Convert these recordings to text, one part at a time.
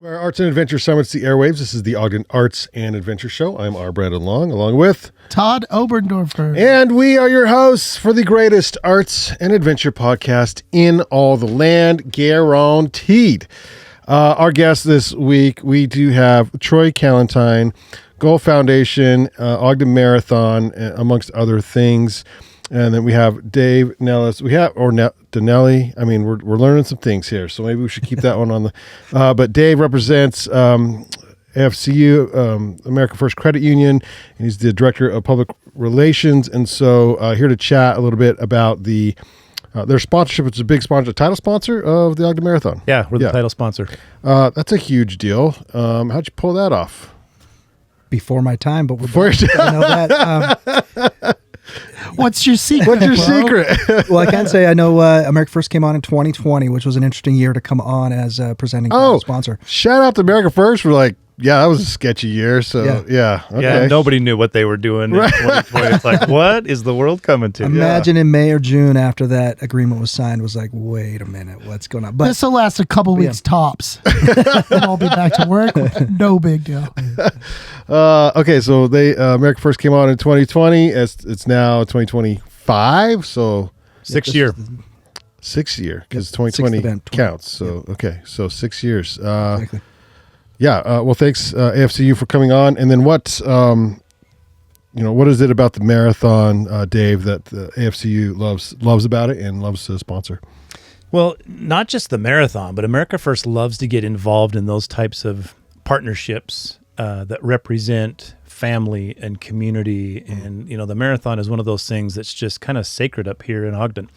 Where Arts and Adventure summits the airwaves. This is the Ogden Arts and Adventure Show. I'm R. Brandon Long, along with Todd Oberndorfer. And we are your hosts for the greatest arts and adventure podcast in all the land, guaranteed. Our guest this week, we do have Troy Callentine, Goal Foundation, Ogden Marathon, amongst other things. And then we have Dave Nellis. Denelli. I mean, we're learning some things here, so maybe we should keep that one on the. But Dave represents AFCU, America First Credit Union, and he's the director of public relations. And so here to chat a little bit about their sponsorship. It's a big sponsor, title sponsor of the Ogden Marathon. Yeah, we're the title sponsor. That's a huge deal. How'd you pull that off? Before my time, but before your time. I know that. What's your secret? What's your secret? Well, I can say I know America First came on in 2020, which was an interesting year to come on as presenting sponsor. Shout out to America First for that was a sketchy year. So yeah, okay. Yeah, nobody knew what they were doing in 2020. It's like, what is the world coming to? Imagine in May or June after that agreement was signed was like, wait a minute, what's going on? But this will last a couple weeks tops. Then I'll be back to work. No big deal. Okay, so America First came on in 2020. It's now 2025. So 6 year. 6 year because 2020 counts. So okay, so 6 years. Exactly. Yeah. Well, thanks AFCU for coming on. And then what is it about the marathon, Dave, that the AFCU loves about it and loves to sponsor? Well, not just the marathon, but America First loves to get involved in those types of partnerships that represent family and community. And, the marathon is one of those things that's just kind of sacred up here in Ogden.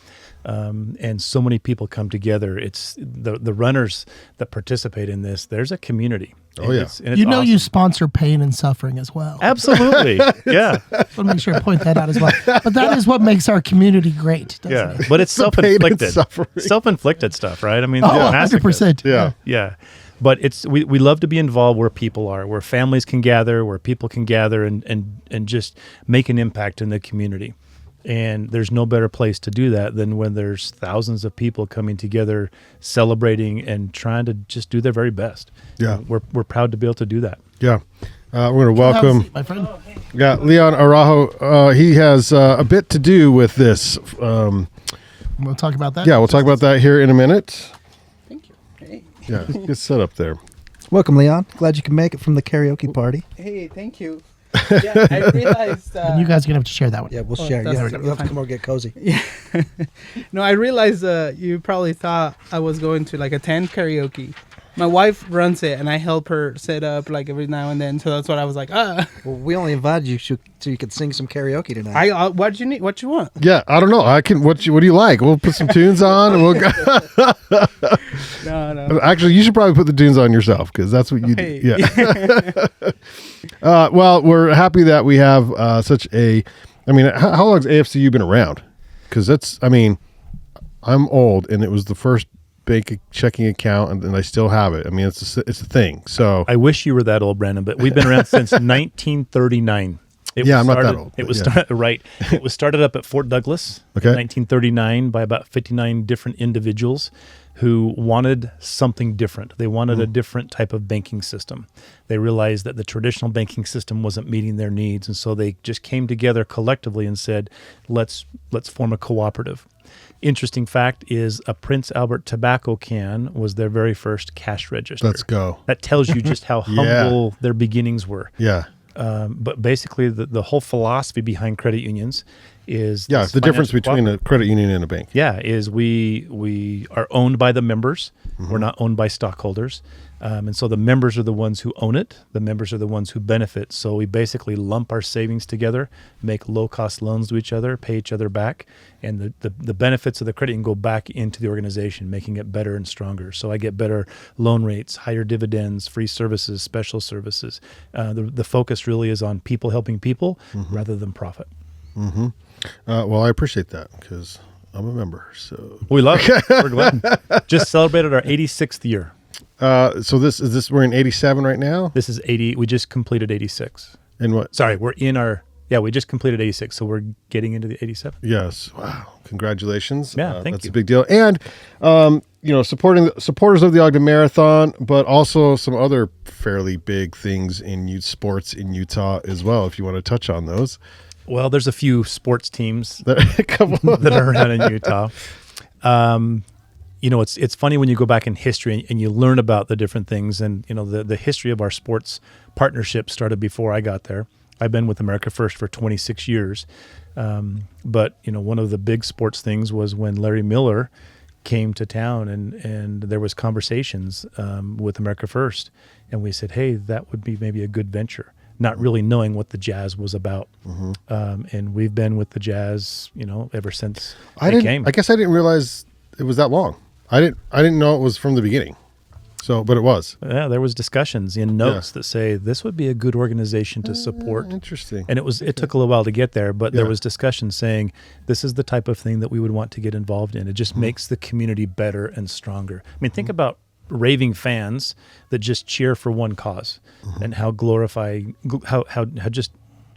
And so many people come together. It's the runners that participate in this. There's a community. Oh, yeah. It's you awesome. You sponsor pain and suffering as well. Absolutely. Yeah. I want to make sure I point that out as well. But that is what makes our community great, doesn't it? But it's self-inflicted. Self-inflicted stuff, right? I mean, 100%. Yeah. Yeah. But we love to be involved where people are, where families can gather, where people can gather and just make an impact in the community. And there's no better place to do that than when there's thousands of people coming together, celebrating and trying to just do their very best. Yeah. We're proud to be able to do that. Yeah. We're going to welcome my friend. Leon Araujo. He has a bit to do with this. We'll talk about that. Yeah, we'll talk about that here in a minute. Thank you. Hey. Yeah, get set up there. Welcome, Leon. Glad you can make it from the karaoke party. Hey, thank you. Yeah, I realized... and you guys are going to have to share that one. Yeah, we'll share. You have to come over and get cozy. Yeah. No, I realized you probably thought I was going to attend karaoke. My wife runs it, and I help her set up every now and then. So that's what I was like. Well, we only invited you so you could sing some karaoke tonight. What you need? What you want? Yeah, I don't know. I can. What do you like? We'll put some tunes on, and we'll go. No. Actually, you should probably put the tunes on yourself because that's what you do. Yeah. Well, we're happy that we have such a. I mean, how long has AFCU been around? Because I'm old, and it was the first bank checking account, and I still have it. I mean, it's a thing. So I wish you were that old, Brandon, but we've been around since 1939. I'm not that old. It was right. It was started up at Fort Douglas in 1939 by about 59 different individuals who wanted something different. They wanted a different type of banking system. They realized that the traditional banking system wasn't meeting their needs, and so they just came together collectively and said, "Let's form a cooperative." Interesting fact is a Prince Albert tobacco can was their very first cash register. Let's go. That tells you just how humble their beginnings were. Yeah. But basically, the whole philosophy behind credit unions is the difference between a credit union and a bank. Yeah, is we are owned by the members. We're not owned by stockholders. And so the members are the ones who own it. The members are the ones who benefit. So we basically lump our savings together, make low-cost loans to each other, pay each other back, and the benefits of the credit can go back into the organization, making it better and stronger. So I get better loan rates, higher dividends, free services, special services. The focus really is on people helping people rather than profit. Mm-hmm. Well, I appreciate that because I'm a member. So we love it. We're glad. Just celebrated our 86th year. So we're in 87 right now? This is 80. We just completed 86. And what? Sorry, we just completed 86. So we're getting into the 87. Yes. Wow. Congratulations. Yeah, thank that's you. a big deal. And supporters of the Ogden Marathon, but also some other fairly big things in youth sports in Utah as well. If you want to touch on those. Well, there's a few sports teams A couple that are around in Utah. It's funny when you go back in history and you learn about the different things. And, the history of our sports partnership started before I got there. I've been with America First for 26 years. But, one of the big sports things was when Larry Miller came to town and there was conversations with America First. And we said, hey, that would be maybe a good venture. Not really knowing what the Jazz was about. And we've been with the Jazz, ever since they came. I guess I didn't realize it was that long. I didn't know it was from the beginning. So, but it was. Yeah, there was discussions in notes that say this would be a good organization to support. Interesting. And it took a little while to get there, but there was discussion saying this is the type of thing that we would want to get involved in. It just makes the community better and stronger. I mean, think about raving fans that just cheer for one cause and how just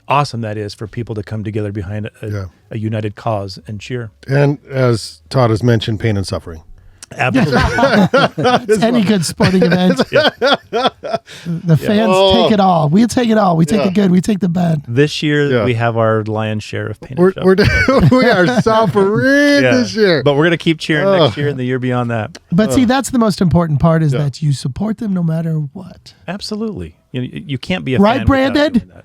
awesome that is for people to come together behind a united cause and cheer. And as Todd has mentioned, pain and suffering. Absolutely. Any good sporting event. The fans take it all. We take it all. We take the good. We take the bad. This year, we have our lion's share of pain. We are suffering this year. But we're going to keep cheering next year and the year beyond that. But see, that's the most important part is that you support them no matter what. Absolutely. You can't be a right, fan Brandon?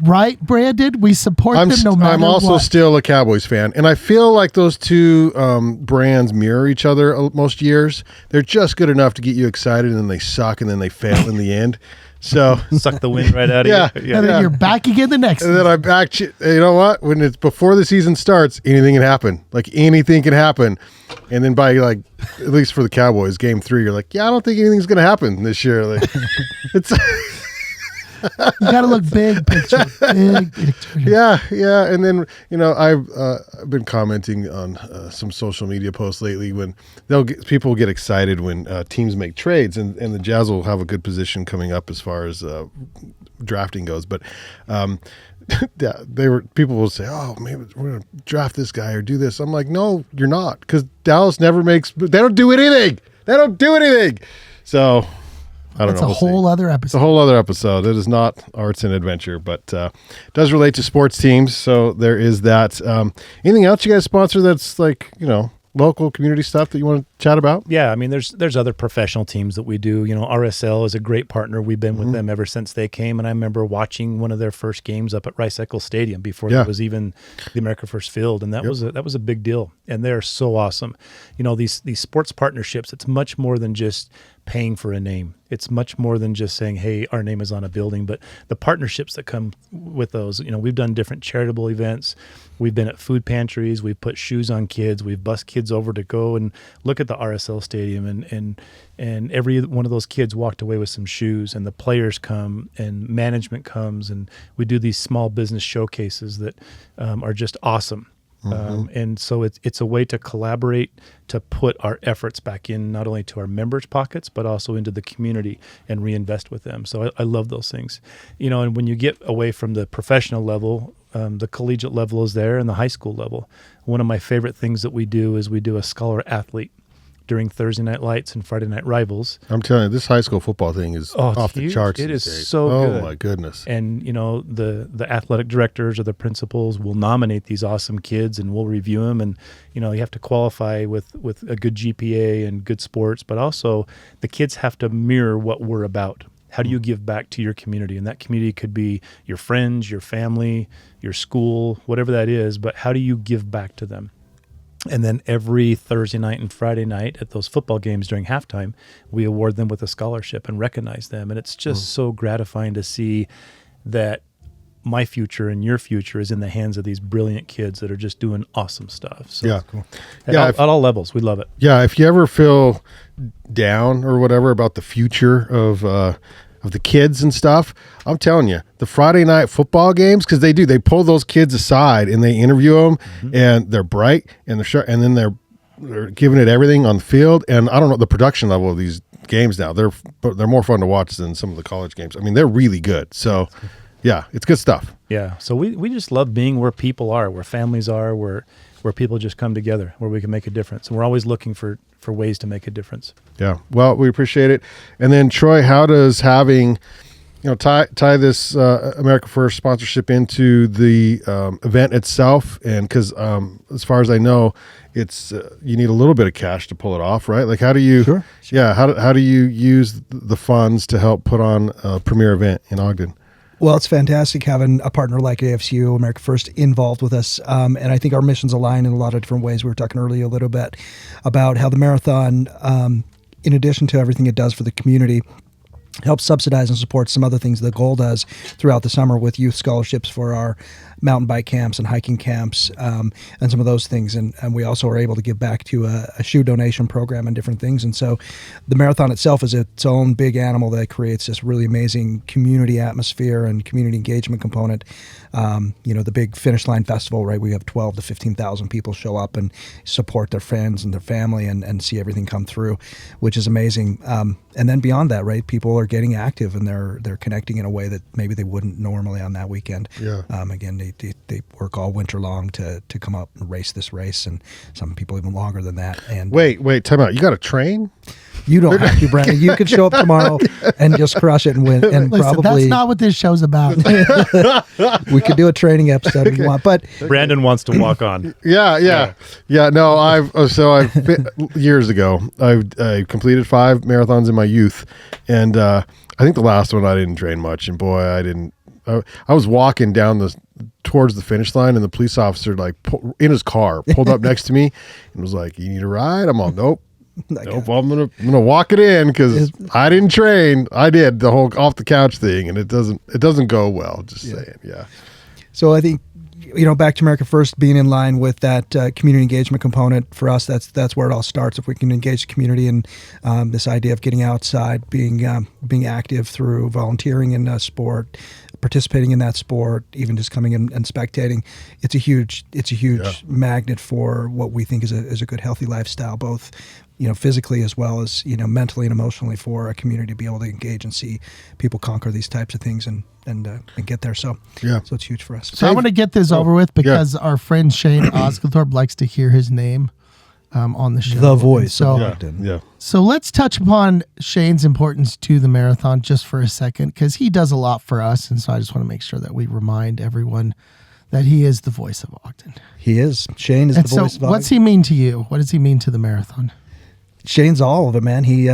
Right, Brandon? We support them no matter what. I'm also still a Cowboys fan, and I feel like those two brands mirror each other most years. They're just good enough to get you excited, and then they suck, and then they fail in the end. So suck the wind right out of you. And then you're back again the next season. And then I'm back. You know what? When it's before the season starts, anything can happen. Like anything can happen. And then by at least for the Cowboys, game 3, you're like, I don't think anything's going to happen this year. Like it's. You got to look big picture. Big picture. Yeah. And then, I've been commenting on some social media posts lately when people get excited when teams make trades, and the Jazz will have a good position coming up as far as drafting goes. But people will say, oh, maybe we're going to draft this guy or do this. I'm like, no, you're not, because Dallas never they don't do anything. So I don't know. That's a whole other episode. It's a whole other episode. It is not arts and adventure, but does relate to sports teams. So there is that. Anything else you guys sponsor that's local community stuff that you want to chat about? Yeah, I mean, there's other professional teams that we do. RSL is a great partner. We've been with them ever since they came, and I remember watching one of their first games up at Rice Eccles Stadium before there was even the America First Field, and that was a big deal. And they're so awesome. These sports partnerships. It's much more than just paying for a name. It's much more than just saying, hey, our name is on a building, but the partnerships that come with those. We've done different charitable events. We've been at food pantries. We've put shoes on kids. We've bussed kids over to go and look at the RSL Stadium, and every one of those kids walked away with some shoes, and the players come and management comes, and we do these small business showcases that are just awesome. And so it's a way to collaborate, to put our efforts back in, not only to our members' pockets, but also into the community and reinvest with them. So I love those things, and when you get away from the professional level, the collegiate level is there, and the high school level. One of my favorite things that we do is we do a scholar athlete during Thursday Night Lights and Friday Night Rivals. I'm telling you, this high school football thing is off the charts. It is days. so good. Oh my goodness. And the athletic directors or the principals will nominate these awesome kids, and we'll review them, and you have to qualify with a good GPA and good sports, but also the kids have to mirror what we're about. How do you give back to your community? And that community could be your friends, your family, your school, whatever that is, but how do you give back to them? And then every Thursday night and Friday night at those football games during halftime, we award them with a scholarship and recognize them. And it's just so gratifying to see that my future and your future is in the hands of these brilliant kids that are just doing awesome stuff. So cool. At all levels, we love it. Yeah, if you ever feel down or whatever about the future of the kids and stuff, I'm telling you, the Friday night football games, because they pull those kids aside and they interview them, and they're bright and they're sharp, and then they're giving it everything on the field. And I don't know the production level of these games now. They're more fun to watch than some of the college games. I mean, they're really good. So Yeah, it's good stuff. Yeah. So we just love being where people are, where families are, where people just come together, where we can make a difference. And we're always looking for ways to make a difference. Yeah. Well, we appreciate it. And then Troy, how does having, tie this America First sponsorship into the event itself? And because as far as I know, it's you need a little bit of cash to pull it off, right? Like, how do you? Sure. Yeah. How do you use the funds to help put on a premier event in Ogden? Well, it's fantastic having a partner like AFCU, America First, involved with us. And I think our missions align in a lot of different ways. We were talking earlier a little bit about how the marathon, in addition to everything it does for the community, helps subsidize and support some other things the goal does throughout the summer with youth scholarships for our mountain bike camps and hiking camps, and some of those things. And we also are able to give back to a shoe donation program and different things. And so the marathon itself is its own big animal that creates this really amazing community atmosphere and community engagement component. The big finish line festival, right? We have 12 to 15,000 people show up and support their friends and their family and see everything come through, which is amazing. And then beyond that, right? People are getting active and they're connecting in a way that maybe they wouldn't normally on that weekend. Yeah. Again, they work all winter long to come up and race this race, and some people even longer than that. And Wait, time out. You got to train? you don't have to, Brandon. You could show up tomorrow and just crush it and win. And Listen, probably that's not what this show's about. we could do a training episode if you want. But Brandon wants to walk on. Yeah. No, I've years ago, I completed 5 marathons in my youth, and I think the last one I didn't train much, and boy, I was walking down towards the finish line, and the police officer, in his car, pulled up next to me and was like, "You need a ride?" I'm all, "Nope. Nope, I'm gonna walk it in because I didn't train. I did the whole off the couch thing, and it doesn't go well. Just saying, yeah." So I think, back to America First being in line with that community engagement component for us. That's where it all starts. If we can engage the community and this idea of getting outside, being active through volunteering in sport, participating in that sport, even just coming in and spectating, it's a huge magnet for what we think is a good healthy lifestyle, both physically as well as mentally and emotionally, for a community to be able to engage and see people conquer these types of things and get there. So so it's huge for us. So I want to get this over with because our friend Shane Osgothorpe likes to hear his name on the show. The voice. So, so let's touch upon Shane's importance to the marathon just for a second, because he does a lot for us. And so I just want to make sure that we remind everyone that he is the voice of Ogden. He is. Shane is the voice of Ogden. What's he mean to you? What does he mean to the marathon? Shane's all of it, man. He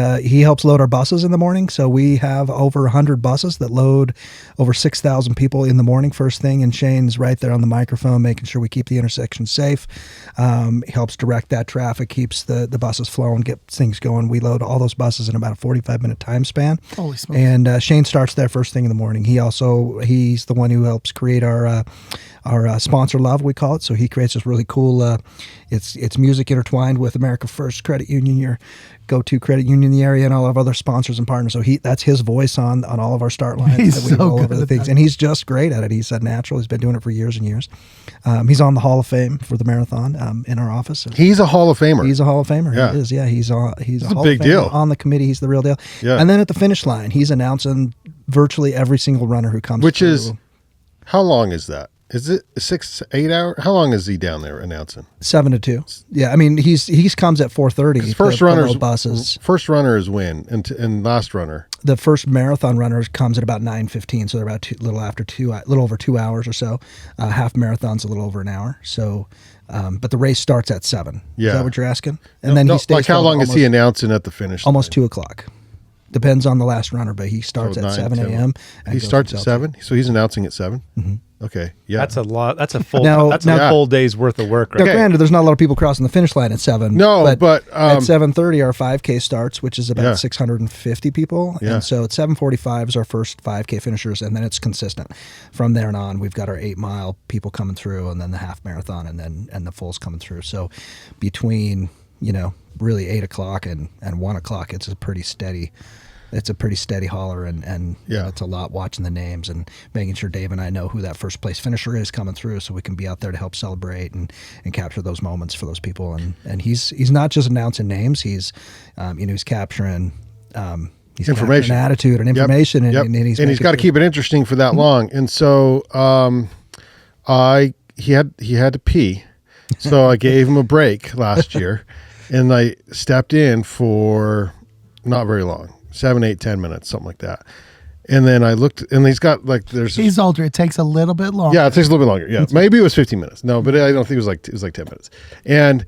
helps load our buses in the morning. So we have over 100 buses that load over 6,000 people in the morning first thing. And Shane's right there on the microphone, making sure we keep the intersection safe. He helps direct that traffic, keeps the buses flowing, gets things going. We load all those buses in about a 45-minute time span. Holy smokes. And Shane starts there first thing in the morning. He's the one who helps create our sponsor love, we call it. So he creates this really cool, it's music intertwined with America First Credit Union, your go-to credit union in the area, and all of other sponsors and partners. So that's his voice on all of our start lines. He's that we so roll over the things. And he's just great at it. He's a natural. He's been doing it for years and years. He's on the Hall of Fame for the marathon in our office. He's a Hall of Famer. He's a Hall of Famer. Yeah. He is. Yeah, he's a Hall big of Famer. deal. On the committee, he's the real deal. Yeah. And then at the finish line, he's announcing virtually every single runner who comes Which through. is, how long is that? Is it 6, 8 hours? How long is he down there announcing? 7 to 2. Yeah, I mean he comes at 4:30. First runner is win, and last runner. The first marathon runner comes at about 9:15, so they're about a little over 2 hours or so. Half marathon's a little over an hour. So, but the race starts at 7. Yeah. Is that what you're asking? And then he stays. Like how long is he announcing at the finish? Almost 2 o'clock. Depends on the last runner, but he starts at 7 a.m. He starts at 7, so he's announcing at 7. Mm-hmm. Okay, yeah, That's a lot. That's a full. Now- that's a full day's worth of work. Now, Right? granted, there's not a lot of people crossing the finish line at 7. No, but at 7:30, our 5K starts, which is about 650 people. Yeah. And so at 7:45 is our first 5K finishers, and then it's consistent. From there and on, we've got our 8-mile people coming through, and then the half marathon, and the fulls coming through. So between, really 8 o'clock and 1 o'clock, it's a pretty steady hauler, and it's a lot watching the names and making sure Dave and I know who that first place finisher is coming through, so we can be out there to help celebrate and capture those moments for those people. And he's not just announcing names; he's capturing He's information, an attitude, and information, Yep. and he's got to keep it interesting for that long. And so he had to pee, so I gave him a break last year, and I stepped in for not very long, 7, 8, 10 minutes, something like that. And then I looked, and he's got like he's older. It takes a little bit longer. Yeah, it takes a little bit longer. Yeah, maybe it was 15 minutes. No, but I don't think it was like 10 minutes. And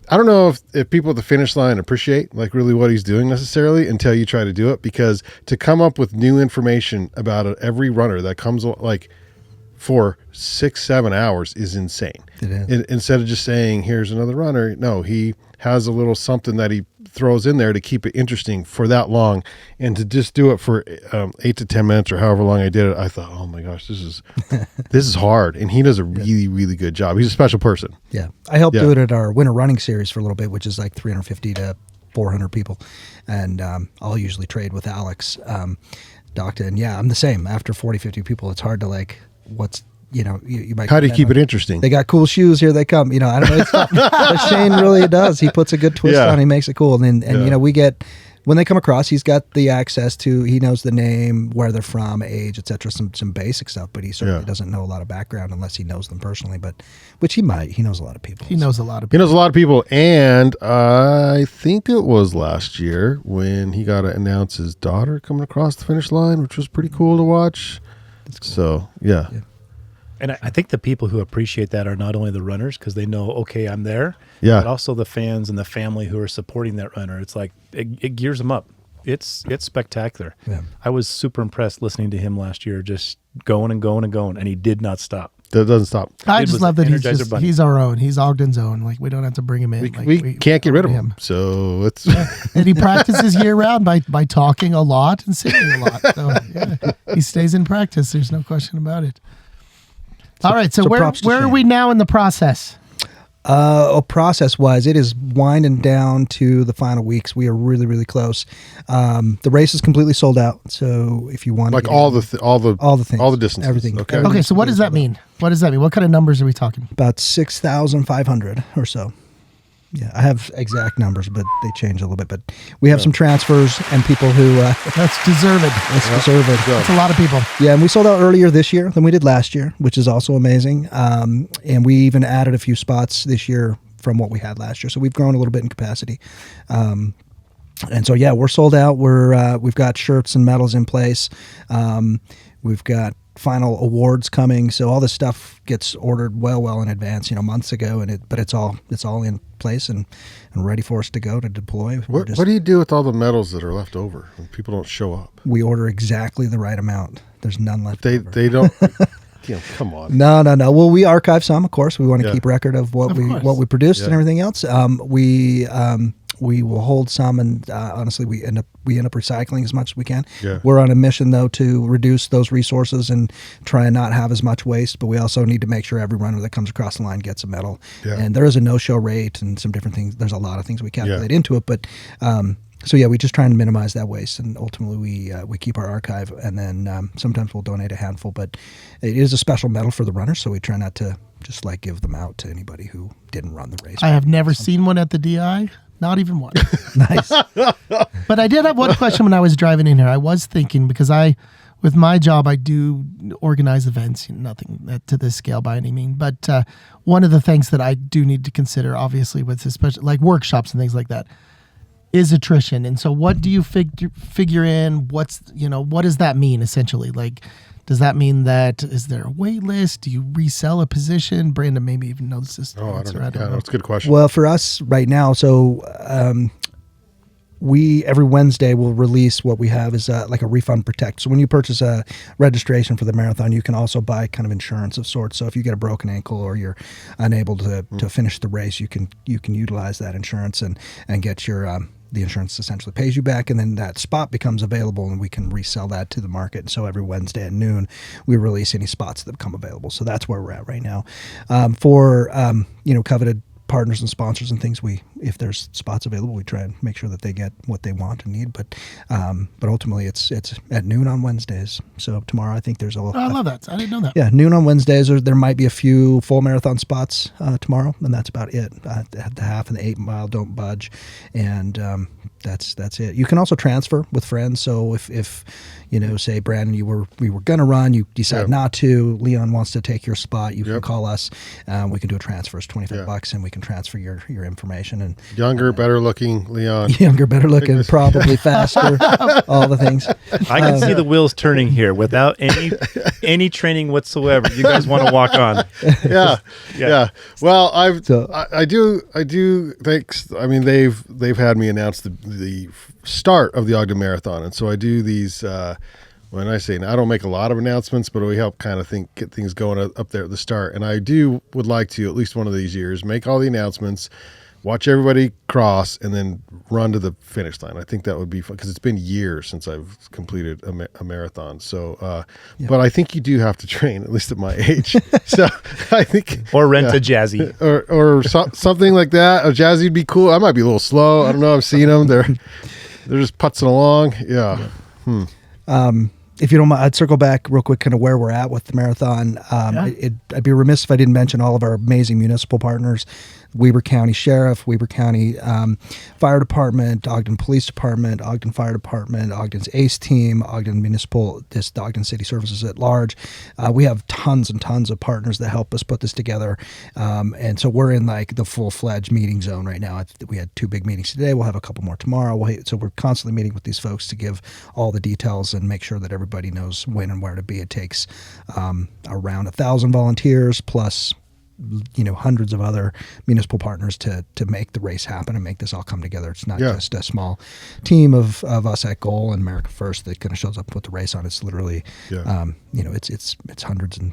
I don't know if people at the finish line appreciate like really what he's doing necessarily until you try to do it, because to come up with new information about every runner that comes like for 6-7 hours is insane. It is. Instead of just saying, here's another runner, no, he has a little something that he throws in there to keep it interesting for that long. And to just do it for 8 to 10 minutes or however long I did it, I thought, oh my gosh, this is hard. And he does a really, really good job. He's a special person. Yeah. I helped do it at our winter running series for a little bit, which is like 350 to 400 people. And I'll usually trade with Alex Docta. And yeah, I'm the same. After 40, 50 people, it's hard to like, what's, you might. How do you keep it interesting? They got cool shoes, here they come. I don't know. It's not, but Shane really does. He puts a good twist on. He makes it cool, and we get when they come across. He's got the access to. He knows the name, where they're from, age, etc. Some basic stuff, but he certainly doesn't know a lot of background unless he knows them personally. But which he might. He knows a lot of people. He knows a lot of people. He knows a lot of people, and I think it was last year when he got to announce his daughter coming across the finish line, which was pretty cool to watch. That's cool. So yeah. And I think the people who appreciate that are not only the runners, because they know, okay, I'm there, but also the fans and the family who are supporting that runner. It's like, it gears them up. It's spectacular. Yeah. I was super impressed listening to him last year, just going and going and going, and he did not stop. That doesn't stop. I just love that he's our own. He's Ogden's own. Like, we don't have to bring him in. We can't get rid of him. So it's and he practices year round by talking a lot and singing a lot. So he stays in practice. There's no question about it. All right, so where are we now in the process? Process-wise, it is winding down to the final weeks. We are really, really close. The race is completely sold out. So if you want, like all the things, all the distances, everything. Okay. So what does that mean? What does that mean? What kind of numbers are we talking? About 6,500 or so. Yeah, I have exact numbers, but they change a little bit. But we have some transfers and people who... That's deserved. That's a lot of people. Yeah, and we sold out earlier this year than we did last year, which is also amazing. And we even added a few spots this year from what we had last year. So we've grown a little bit in capacity. And so, yeah, we're sold out. We've got shirts and medals in place. We've got final awards coming, so all this stuff gets ordered well in advance, months ago, but it's all in place and ready for us to go to deploy. What do you do with all the medals that are left over when people don't show up? We order exactly the right amount. There's none left over. They don't come on. No. Well, we archive some, of course. We want to keep record of what we produced and everything else. We will hold some, and honestly, we end up recycling as much as we can. Yeah. We're on a mission though to reduce those resources and try and not have as much waste. But we also need to make sure every runner that comes across the line gets a medal. Yeah. And there is a no-show rate and some different things. There's a lot of things we calculate into it, but. So yeah, we just try and minimize that waste, and ultimately we keep our archive, and then sometimes we'll donate a handful. But it is a special medal for the runners, so we try not to just like give them out to anybody who didn't run the race. I have never seen one at the DI, not even one. Nice. But I did have one question when I was driving in here. I was thinking, because with my job, I do organize events, nothing to this scale by any means. But one of the things that I do need to consider, obviously, with especially like workshops and things like that, is attrition. And so what do you figure in? What does that mean essentially? Like, does that mean that is there a wait list? Do you resell a position? Brandon maybe even knows this. I don't know. That's a good question. Well, for us right now, so we every Wednesday will release what we have is like a refund protect. So when you purchase a registration for the marathon, you can also buy kind of insurance of sorts. So if you get a broken ankle or you're unable to finish the race, you can utilize that insurance and get your the insurance essentially pays you back, and then that spot becomes available, and we can resell that to the market. And so every Wednesday at noon, we release any spots that become available. So that's where we're at right now. For coveted partners and sponsors and things, if there's spots available, we try and make sure that they get what they want and need. But ultimately, it's at noon on Wednesdays. So tomorrow, I think there's a. I love that. I didn't know that. Yeah, noon on Wednesdays. There might be a few full marathon spots tomorrow, and that's about it. The half and the 8 mile don't budge, and that's it. You can also transfer with friends. So if say Brandon, we were gonna run, you decide not to. Leon wants to take your spot. You can call us. We can do a transfer. It's $25, and we can transfer your information. And younger, better looking Leon. Younger, better looking, probably faster. All the things. I can see the wheels turning here without any training whatsoever. You guys want to walk on? Yeah. Well, I do. Thanks. I mean, they've had me announce the start of the Ogden Marathon, and so I do these. When I say, I don't make a lot of announcements, but we help kind of get things going up there at the start. And I would like to, at least one of these years, make all the announcements, watch everybody cross, and then run to the finish line. I think that would be fun because it's been years since I've completed a marathon. So, but I think you do have to train, at least at my age. So I think, or rent a Jazzy, or something like that. A Jazzy would be cool. I might be a little slow. I don't know. I've seen them. They're just putzing along. If you don't mind, I'd circle back real quick, kind of where we're at with the marathon. I'd be remiss if I didn't mention all of our amazing municipal partners: Weber County Sheriff, Weber County Fire Department, Ogden Police Department, Ogden Fire Department, Ogden's ACE team, Ogden Municipal, the Ogden City Services at large. We have tons and tons of partners that help us put this together, and so we're in like the full-fledged meeting zone right now. We had 2 big meetings today. We'll have a couple more tomorrow. So we're constantly meeting with these folks to give all the details and make sure that everybody knows when and where to be. It takes around 1,000 volunteers plus hundreds of other municipal partners to make the race happen and make this all come together. It's not just a small team of us at Goal and America First that kind of shows up and put the race on. It's literally it's hundreds and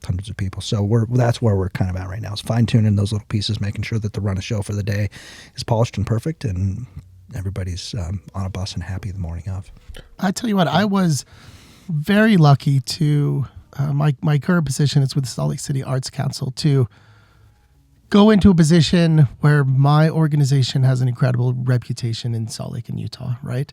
hundreds of people. So that's where we're kind of at right now, is fine-tuning those little pieces, making sure that the run of show for the day is polished and perfect, and everybody's on a bus and happy the morning of. I tell you what, I was very lucky to my current position is with the Salt Lake City Arts Council, to go into a position where my organization has an incredible reputation in Salt Lake and Utah, right?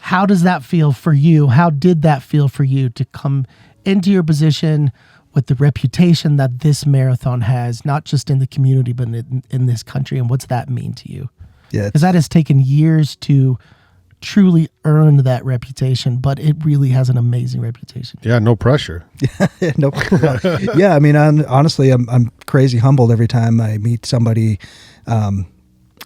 How does that feel for you? How did that feel for you to come into your position with the reputation that this marathon has, not just in the community, but in this country? And what's that mean to you? Yeah, because that has taken years to truly earn that reputation, but it really has an amazing reputation. Yeah, no pressure. No. Yeah, I mean, honestly, I'm crazy humbled every time I meet somebody.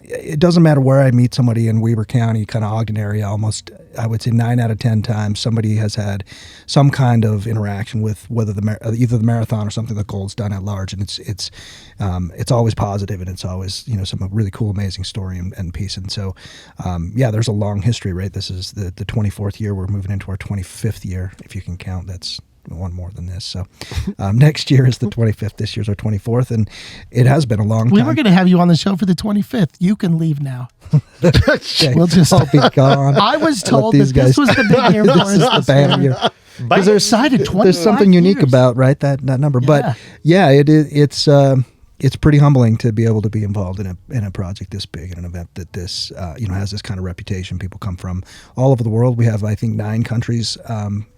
It doesn't matter where I meet somebody in Weber County, kind of Ogden area, almost, I would say 9 out of 10 times somebody has had some kind of interaction with whether either the marathon or something that Gold's done at large, and it's always positive, and it's always some really cool, amazing story and piece. And so, there's a long history, right? This is the 24th year. We're moving into our 25th year, if you can count. That's one more than this. So next year is the 25th. This year's our 24th, and it has been a long time. We were going to have you on the show for the 25th. You can leave now. Okay. We'll just I'll be gone. I was told that this was the big year for us. The banner year. Because there's something unique about that number. Yeah. But it's pretty humbling to be able to be involved in a project this big, in an event that this has this kind of reputation. People come from all over the world. We have, I think, 9 countries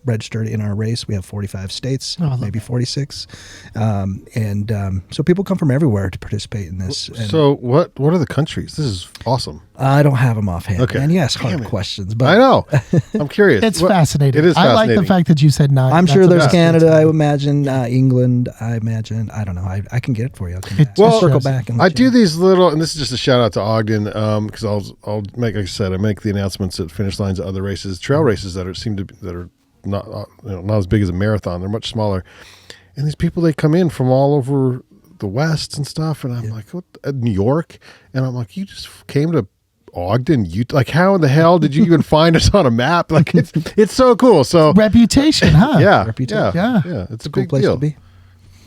registered in our race. We have 45 states, maybe 46, so people come from everywhere to participate in this. So what are the countries? This is awesome. I don't have them offhand. Okay. And yes, hard questions, but I know. I'm curious. It's fascinating. It is I fascinating. like the fact that you said 9. I'm sure there's That's Canada, I would imagine, England, I imagine. I don't know. I can get it for you. Well, circle back. And I do these little, and this is just a shout out to Ogden, because I'll make, like I said, I make the announcements at finish lines at other races, trail races that are not not as big as a marathon. They're much smaller, and these people, they come in from all over the West and stuff, and I'm like, what, New York, and I'm like, you just came to Ogden, like, how in the hell did you even find us on a map? Like, it's so cool. So reputation, huh? Yeah, Reputation. yeah. It's a cool big place deal. to be.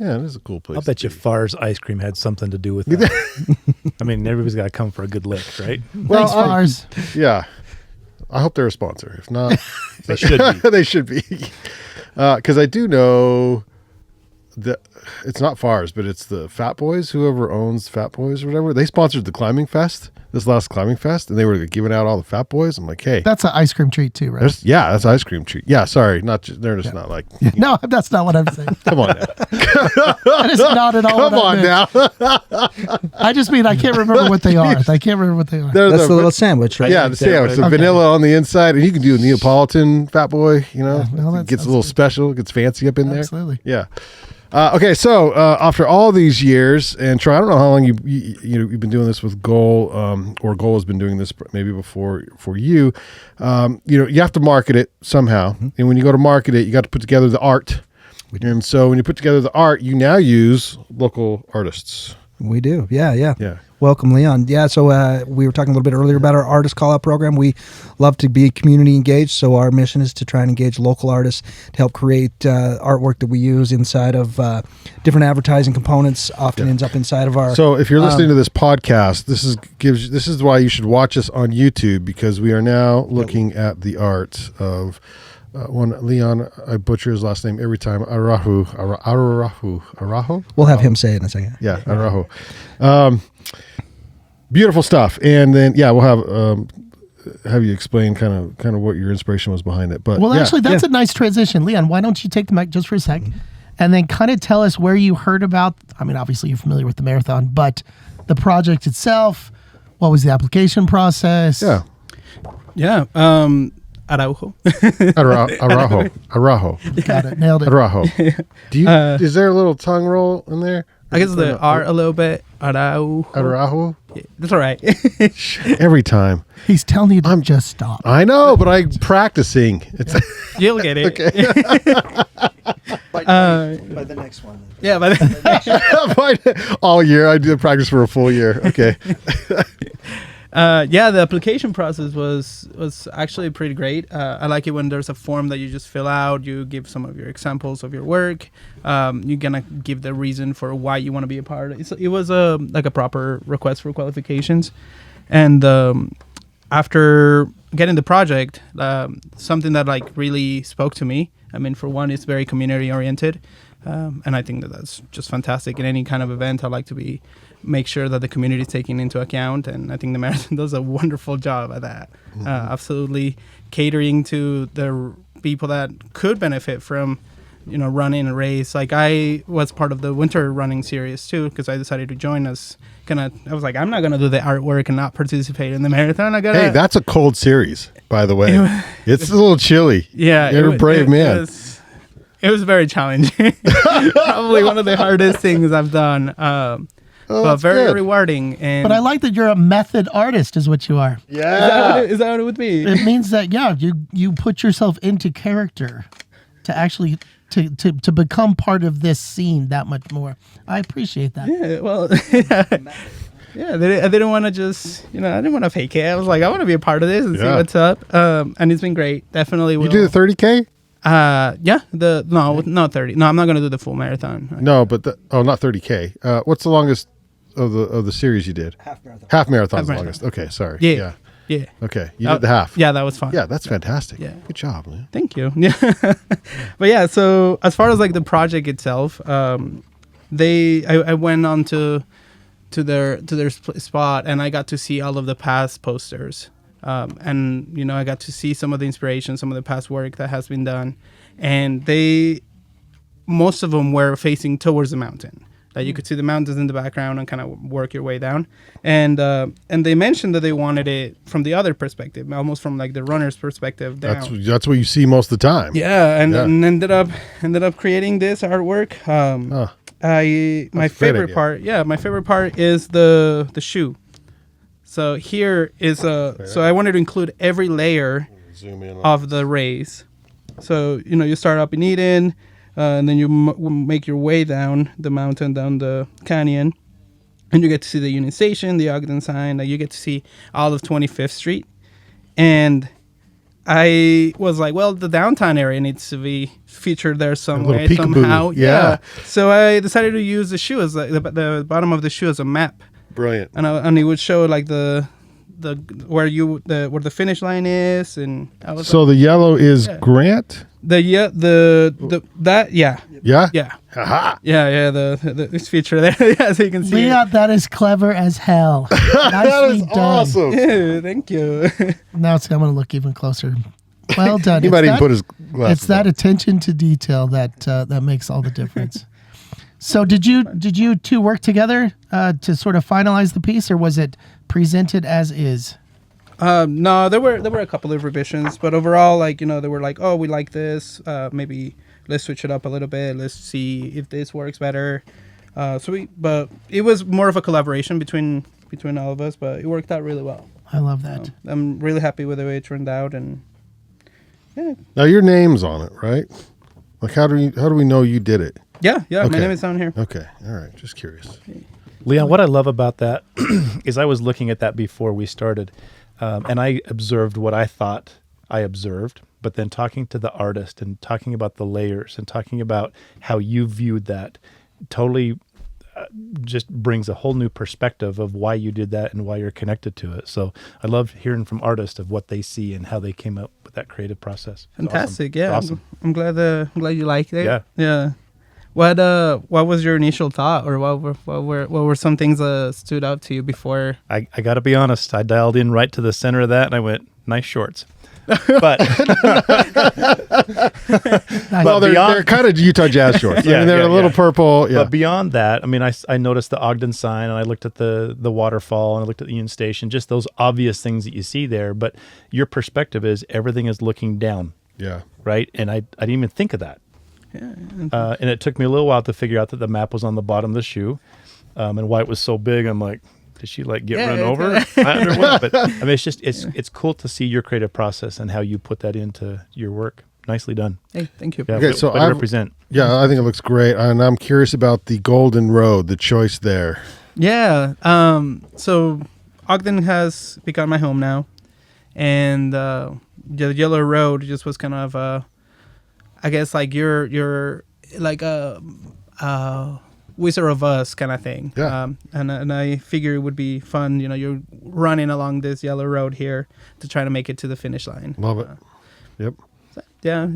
Yeah, it is a cool place. I'll bet you Farr's ice cream had something to do with that. I mean, everybody's got to come for a good lick, right? Well, Thanks, Fars. Yeah. I hope they're a sponsor. If not, They should be. they should be. Because I do know that it's not Fars, but it's the Fat Boys, whoever owns Fat Boys or whatever. They sponsored the Climbing Fest this last climbing fest, and they were giving out all the Fat Boys. I'm like, hey, That's an ice cream treat too, right? that's ice cream treat. Yeah, sorry, not just they're just not like. No, that's not what I'm saying. Come on, now. That is not at all. Come on now. I just mean I can't remember what they are. I can't remember what they are. There's That's a- the little sandwich, right? Yeah, the sandwich, the Okay. vanilla on the inside, and you can do a Neapolitan Fat Boy. You know, Yeah, no, that it gets a sounds little good. special, it gets fancy up in there. Absolutely. Yeah. Okay, so after all these years, and Troy, I don't know how long you've been doing this with Goal, or Goal has been doing this maybe before for you. You have to market it somehow, and when you go to market it, you got to put together the art. And so when you put together the art, you now use local artists. We do. Yeah. Yeah. Welcome, Leon. Yeah, so we were talking a little bit earlier about our artist call-out program. We love to be community engaged, so our mission is to try and engage local artists to help create artwork that we use inside of different advertising components, often ends up inside of our... So if you're listening to this podcast, this is why you should watch us on YouTube, because we are now looking at the art of one Leon. I butcher his last name every time. Araujo. We'll have him say it in a second. Yeah, Araujo. Beautiful stuff. And then we'll have you explain kind of what your inspiration was behind it. But Well, yeah. actually, that's a nice transition. Leon, why don't you take the mic just for a sec and then kind of tell us where you heard about, I mean, obviously you're familiar with the marathon, but the project itself, what was the application process? Yeah. Yeah. Araujo. Araujo. Got it. Nailed it. Araujo. Do you? Is there a little tongue roll in there? I guess the R a little bit. Araujo. Araujo. Yeah, that's all right. Every time. He's telling you to just stop. I know, but I'm practicing. It's You'll get it. By the next one. Yeah, but all year. I do practice for a full year. Okay. the application process was actually pretty great. I like it when there's a form that you just fill out. You give some of your examples of your work. You're gonna give the reason for why you want to be a part. It was a proper request for qualifications, and after getting the project, something that really spoke to me. I mean, for one, it's very community oriented, and I think that's just fantastic. In any kind of event, I like to make sure that the community is taken into account, and I think the marathon does a wonderful job at that. Absolutely catering to the people that could benefit from running a race. Like, I was part of the winter running series too, because I decided to join us. I was like, I'm not gonna do the artwork and not participate in the marathon. Hey, that's a cold series, by the way. It's a little chilly. Yeah, You're a brave man. It was very challenging. Probably one of the hardest things I've done. But that's very good. rewarding. And But I like that you're a method artist is what you are. Yeah. is that what it would be? It means that, you put yourself into character to actually to become part of this scene that much more. I appreciate that. Yeah, well, yeah. I didn't want to just, I didn't want to fake it. I was like, I want to be a part of this and see Yeah. what's up. And it's been great. Definitely will. You do the 30K? Not 30. No, I'm not going to do the full marathon. No, but not 30K. What's the longest of the series you did? Half marathon. Half marathon's Half the marathon. longest. Okay, sorry. Yeah. Yeah. Okay, you did the half. Yeah, that was fun. Yeah, that's fantastic. Yeah. Good job, man. Thank you. Yeah. But yeah, so as far as the project itself, I went on to their spot, and I got to see all of the past posters. And I got to see some of the inspiration, some of the past work that has been done, and most of them were facing towards the mountain. Like, you could see the mountains in the background and kind of work your way down. And they mentioned that they wanted it from the other perspective, almost from the runner's perspective down. That's what you see most of the time. Yeah, and ended up creating this artwork. My favorite part is the shoe. So here is so I wanted to include every layer Zoom in of the race. So you start up in Eden, and then you make your way down the mountain, down the canyon, and you get to see the Union Station, the Ogden sign. You get to see all of 25th Street, and I was like, well, the downtown area needs to be featured there some way, somehow. Yeah. So I decided to use the shoe as the bottom of the shoe as a map, Brilliant. and it would show the where the finish line is, and I was So the yellow is Yeah. Grant? Yeah? Yeah. Aha. This feature there. Yeah, so you can see Leon, that is clever as hell. That Nicely is done. awesome. it. Thank you. Now I'm going to look even closer. Well done. He It's might even that- put his glasses It's that on. attention to detail that makes all the difference. So did you two work together to sort of finalize the piece, or was it presented as is? No, there were a couple of revisions, but overall, like, they were like, oh, we like this. Maybe let's switch it up a little bit. Let's see if this works better. But it was more of a collaboration between all of us, but it worked out really well. I love that. I'm really happy with the way it turned out, and yeah, Now your name's on it, right? Like how do we know you did it? yeah. Okay. My name is down here. Okay. All right. Just curious. Leon, what I love about that is I was looking at that before we started, and I observed what I thought I observed, but then talking to the artist and talking about the layers and talking about how you viewed that totally just brings a whole new perspective of why you did that and why you're connected to it. So I love hearing from artists of what they see and how they came up with that creative process. It's Fantastic. awesome. Yeah. It's awesome. I'm glad you liked it. Yeah. Yeah. What was your initial thought, or what were some things that stood out to you before? I got to be honest. I dialed in right to the center of that and I went, nice shorts. But Well, they're kind of Utah Jazz shorts. I Yeah, mean, they're yeah, a little yeah. purple. Yeah. But beyond that, I mean, I noticed the Ogden sign and I looked at the waterfall and I looked at the Union Station, just those obvious things that you see there. But your perspective is everything is looking down, Yeah. right? And I didn't even think of that. Yeah. And it took me a little while to figure out that the map was on the bottom of the shoe, and why it was so big. I'm like, did she like get run over? I don't know. But I mean, it's cool to see your creative process and how you put that into your work. Nicely done. Hey, thank you. Yeah, Okay, way- so way to I've- represent. Yeah, I think it looks great. And I'm curious about the Golden Road, the choice there. Yeah. So Ogden has become my home now, and the Yellow Road just was kind of I guess like you're like a Wizard of Oz kind of thing. Yeah. And I figure it would be fun. You're running along this yellow road here to try to make it to the finish line. Love it. Yep. Yeah,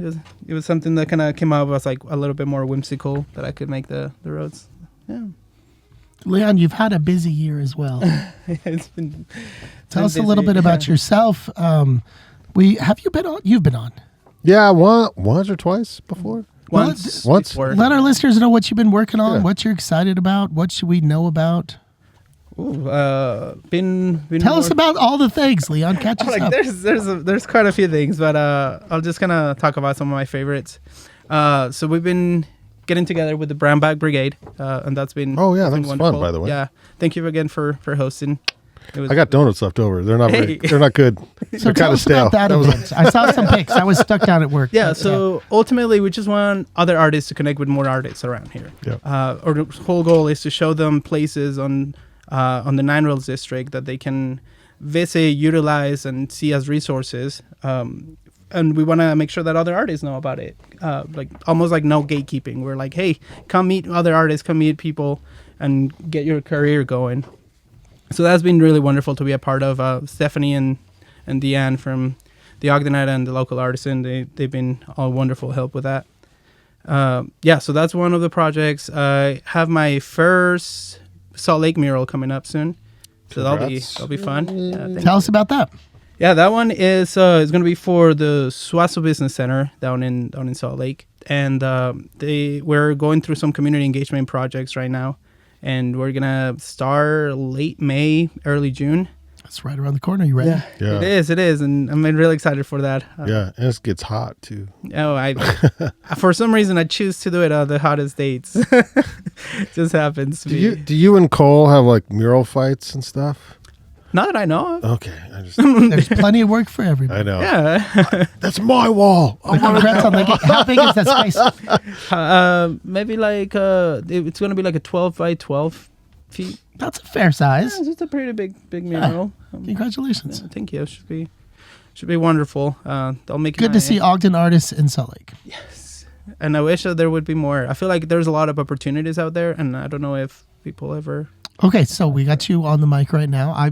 it was something that kind of came out as like a little bit more whimsical, that I could make the roads. Yeah. Leon, you've had a busy year as well. It's been. Tell us a little bit about yourself. Have you been on? You've been on. Yeah, once or twice before. Once. Once? Let our listeners know what you've been working on, Yeah. what you're excited about, what should we know about. Ooh, been Tell us more- about all the things, Leon. Catch us like up. there's quite a few things, but I'll just kind of talk about some of my favorites. So we've been getting together with the Brown Bag Brigade, and that's been Oh, yeah, that's that been was fun, wonderful. by the way. Yeah, thank you again for hosting. It was I got donuts left over. They're not Hey. they're not good. So They're tell kind of us stale. about that event. I saw some pics. I was stuck down at work. Yeah, but, so ultimately, we just want other artists to connect with more artists around here. Yep. Our whole goal is to show them places on the Nine Rails district that they can visit, utilize, and see as resources. And we want to make sure that other artists know about it. Like almost like no gatekeeping. We're like, hey, come meet other artists, come meet people, and get your career going. So that's been really wonderful to be a part of. Stephanie and Deanne from the Ogdenite and the local artisan, they've been all wonderful help with that. So that's one of the projects. I have my first Salt Lake mural coming up soon, so Congrats. that'll be fun. Yeah, thank Tell us about that. yeah, that one is going to be for the Suazo Business Center down in Salt Lake, and we're going through some community engagement projects right now, and we're gonna start late May, early June. That's right around the corner. You ready? Yeah. It is, and I'm really excited for that. Yeah, and it gets hot too. I for some reason I choose to do it on the hottest dates. Just happens to be. Do you and Cole have like mural fights and stuff? Not that I know of. Okay, I just There's plenty of work for everybody. I know. Yeah. That's my wall. I want Congrats on that. How big is that space? Maybe like it's gonna be like a 12 by 12 feet. That's a fair size. It's a pretty big mural. Congratulations. Thank you. Should be wonderful. They'll make Good to see Ogden artists in Salt Lake. And I wish that there would be more. I feel like there's a lot of opportunities out there, and I don't know if people ever. Okay, so we got you on the mic right now.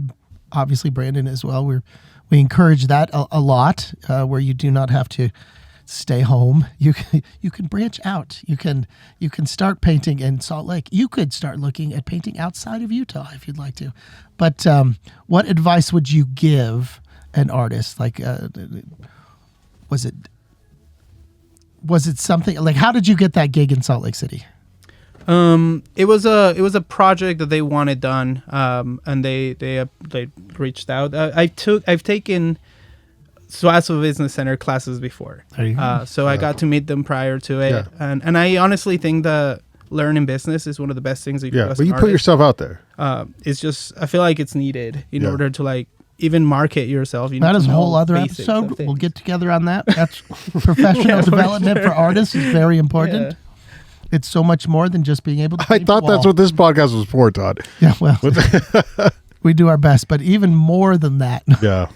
Obviously Brandon as well. We encourage that a lot, where you do not have to stay home. You can branch out. You can start painting in Salt Lake. You could start looking at painting outside of Utah if you'd like to. But what advice would you give an artist? Like, was it something like, how did you get that gig in Salt Lake City? It was a project that they wanted done, and they reached out. I've taken Suazo Business Center classes before, There you go. so I got to meet them prior to it, Yeah. and I honestly think that learning business is one of the best things that you can do as but an you put artist. yourself out there. It's just, I feel like it's needed in Yeah. order to like even market yourself. You That need is to a know whole other basics of episode. We'll things. get together on that. That's professional development for artists is very important. Yeah. It's so much more than just being able to I paint thought a that's wall. what this podcast was for, Todd. Yeah, well, we do our best, but even more than that. Yeah.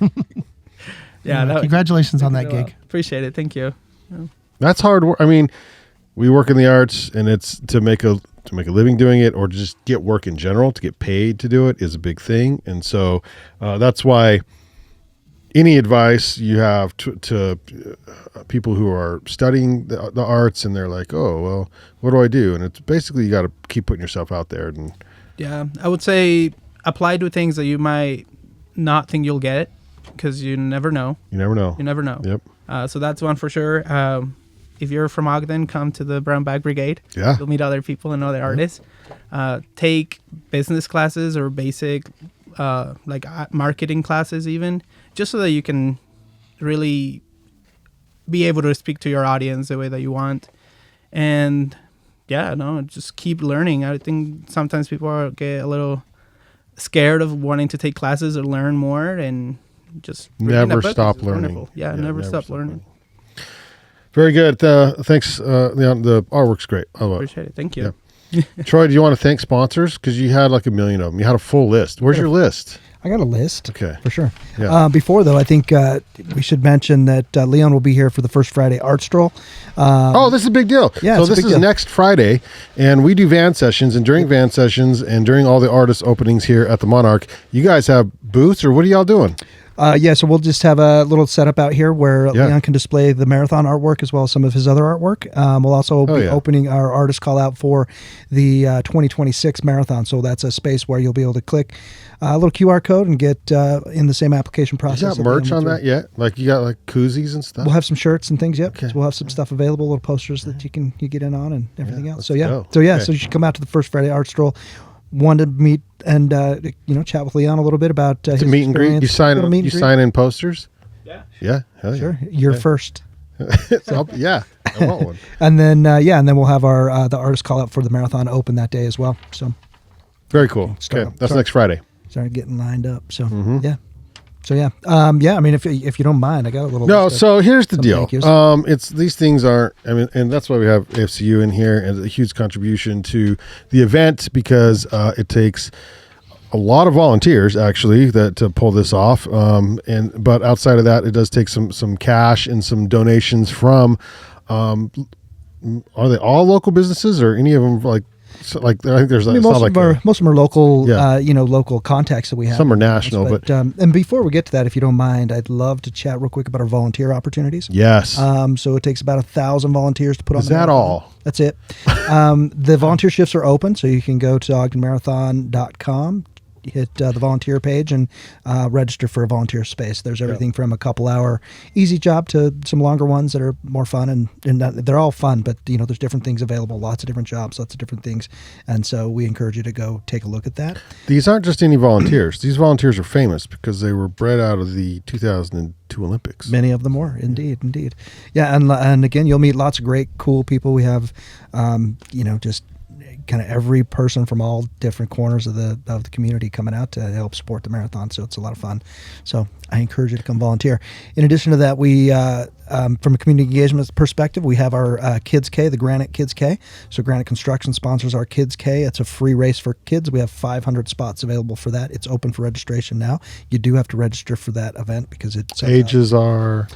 Yeah, that, Congratulations on that well. gig. Appreciate it. Thank you. That's hard work. I mean, we work in the arts, and it's to make a living doing it, or to just get work in general, to get paid to do it is a big thing. And so that's why any advice you have to people who are studying the arts, and they're like, oh, well, what do I do? And it's basically, you got to keep putting yourself out there. And Yeah, I would say apply to things that you might not think you'll get, because you never know. you never know. You never know. Yep. So that's one for sure. If you're from Ogden, come to the Brown Bag Brigade. Yeah. You'll meet other people and other artists. Take business classes or basic marketing classes even, just so that you can really be able to speak to your audience the way that you want. And just keep learning. I think sometimes people get a little scared of wanting to take classes or learn more, and just reading a Never book stop is learning. wonderful. Yeah, never stop learning. Very good. Thanks. Leon, the artwork's great. I love it. Appreciate it. Thank you. Yeah. Troy, do you want to thank sponsors? Because you had like a million of them. You had a full list. Where's your list? I got a list. Okay. For sure. Yeah. Before, though, I think we should mention that Leon will be here for the first Friday art stroll. This is a big deal. Yeah, So it's a this big is deal. next Friday, and we do van sessions. And during van sessions and during all the artist openings here at the Monarch, you guys have booths, or what are y'all doing? So we'll just have a little setup out here where Yeah. Leon can display the marathon artwork as well as some of his other artwork. We'll also be opening our artist call out for the 2026 marathon. So that's a space where you'll be able to click a little QR code and get in the same application process. You got that merch Leon on went that yet? Like, you got like koozies and stuff? We'll have some shirts and things. Yep. Okay. So we'll have some stuff available, little posters that you get in on and everything else. let's So yeah. go. So yeah. Okay. So you should come out to the first Friday art stroll. Want to meet and chat with Leon a little bit about his It's a meet and greet. experience. Little meet and You greet. sign in posters? Yeah. Yeah. Hell yeah. Sure. You're first. Yeah. I want one. And then we'll have our the artist call out for the marathon open that day as well. So Very cool. Start- Okay. That's start- next Friday. started getting lined up. So Mm-hmm. yeah. So yeah. I mean, if you don't mind, I got a little. No, list of so here's the some deal. thank yous. It's these things aren't. I mean, and that's why we have AFCU in here, and a huge contribution to the event, because it takes a lot of volunteers actually to pull this off. But outside of that, it does take some cash and some donations from. Are they all local businesses, or any of them like I think there's I mean, it's most not like of them are local, Yeah. local contacts that we have. Some are national, but and before we get to that, if you don't mind, I'd love to chat real quick about our volunteer opportunities. yes. So it takes about 1,000 volunteers to put on. Is the that marathon. all? That's it. The volunteer shifts are open, so you can go to ogdenmarathon.com, hit the volunteer page, and register for a volunteer space. There's everything from a couple-hour easy job to some longer ones that are more fun, and they're all fun, but there's different things available, lots of different jobs, lots of different things, and so we encourage you to go take a look at that. These aren't just any volunteers. These volunteers are famous because they were bred out of the 2002 Olympics. Many of them were, indeed. Yeah, and again, you'll meet lots of great, cool people. We have, just kind of every person from all different corners of the community coming out to help support the marathon. So it's a lot of fun. So I encourage you to come volunteer. In addition to that, we, from a community engagement perspective, we have our Kids K, the Granite Kids K. So Granite Construction sponsors our Kids K. It's a free race for kids. We have 500 spots available for that. It's open for registration now. You do have to register for that event because it's Ages are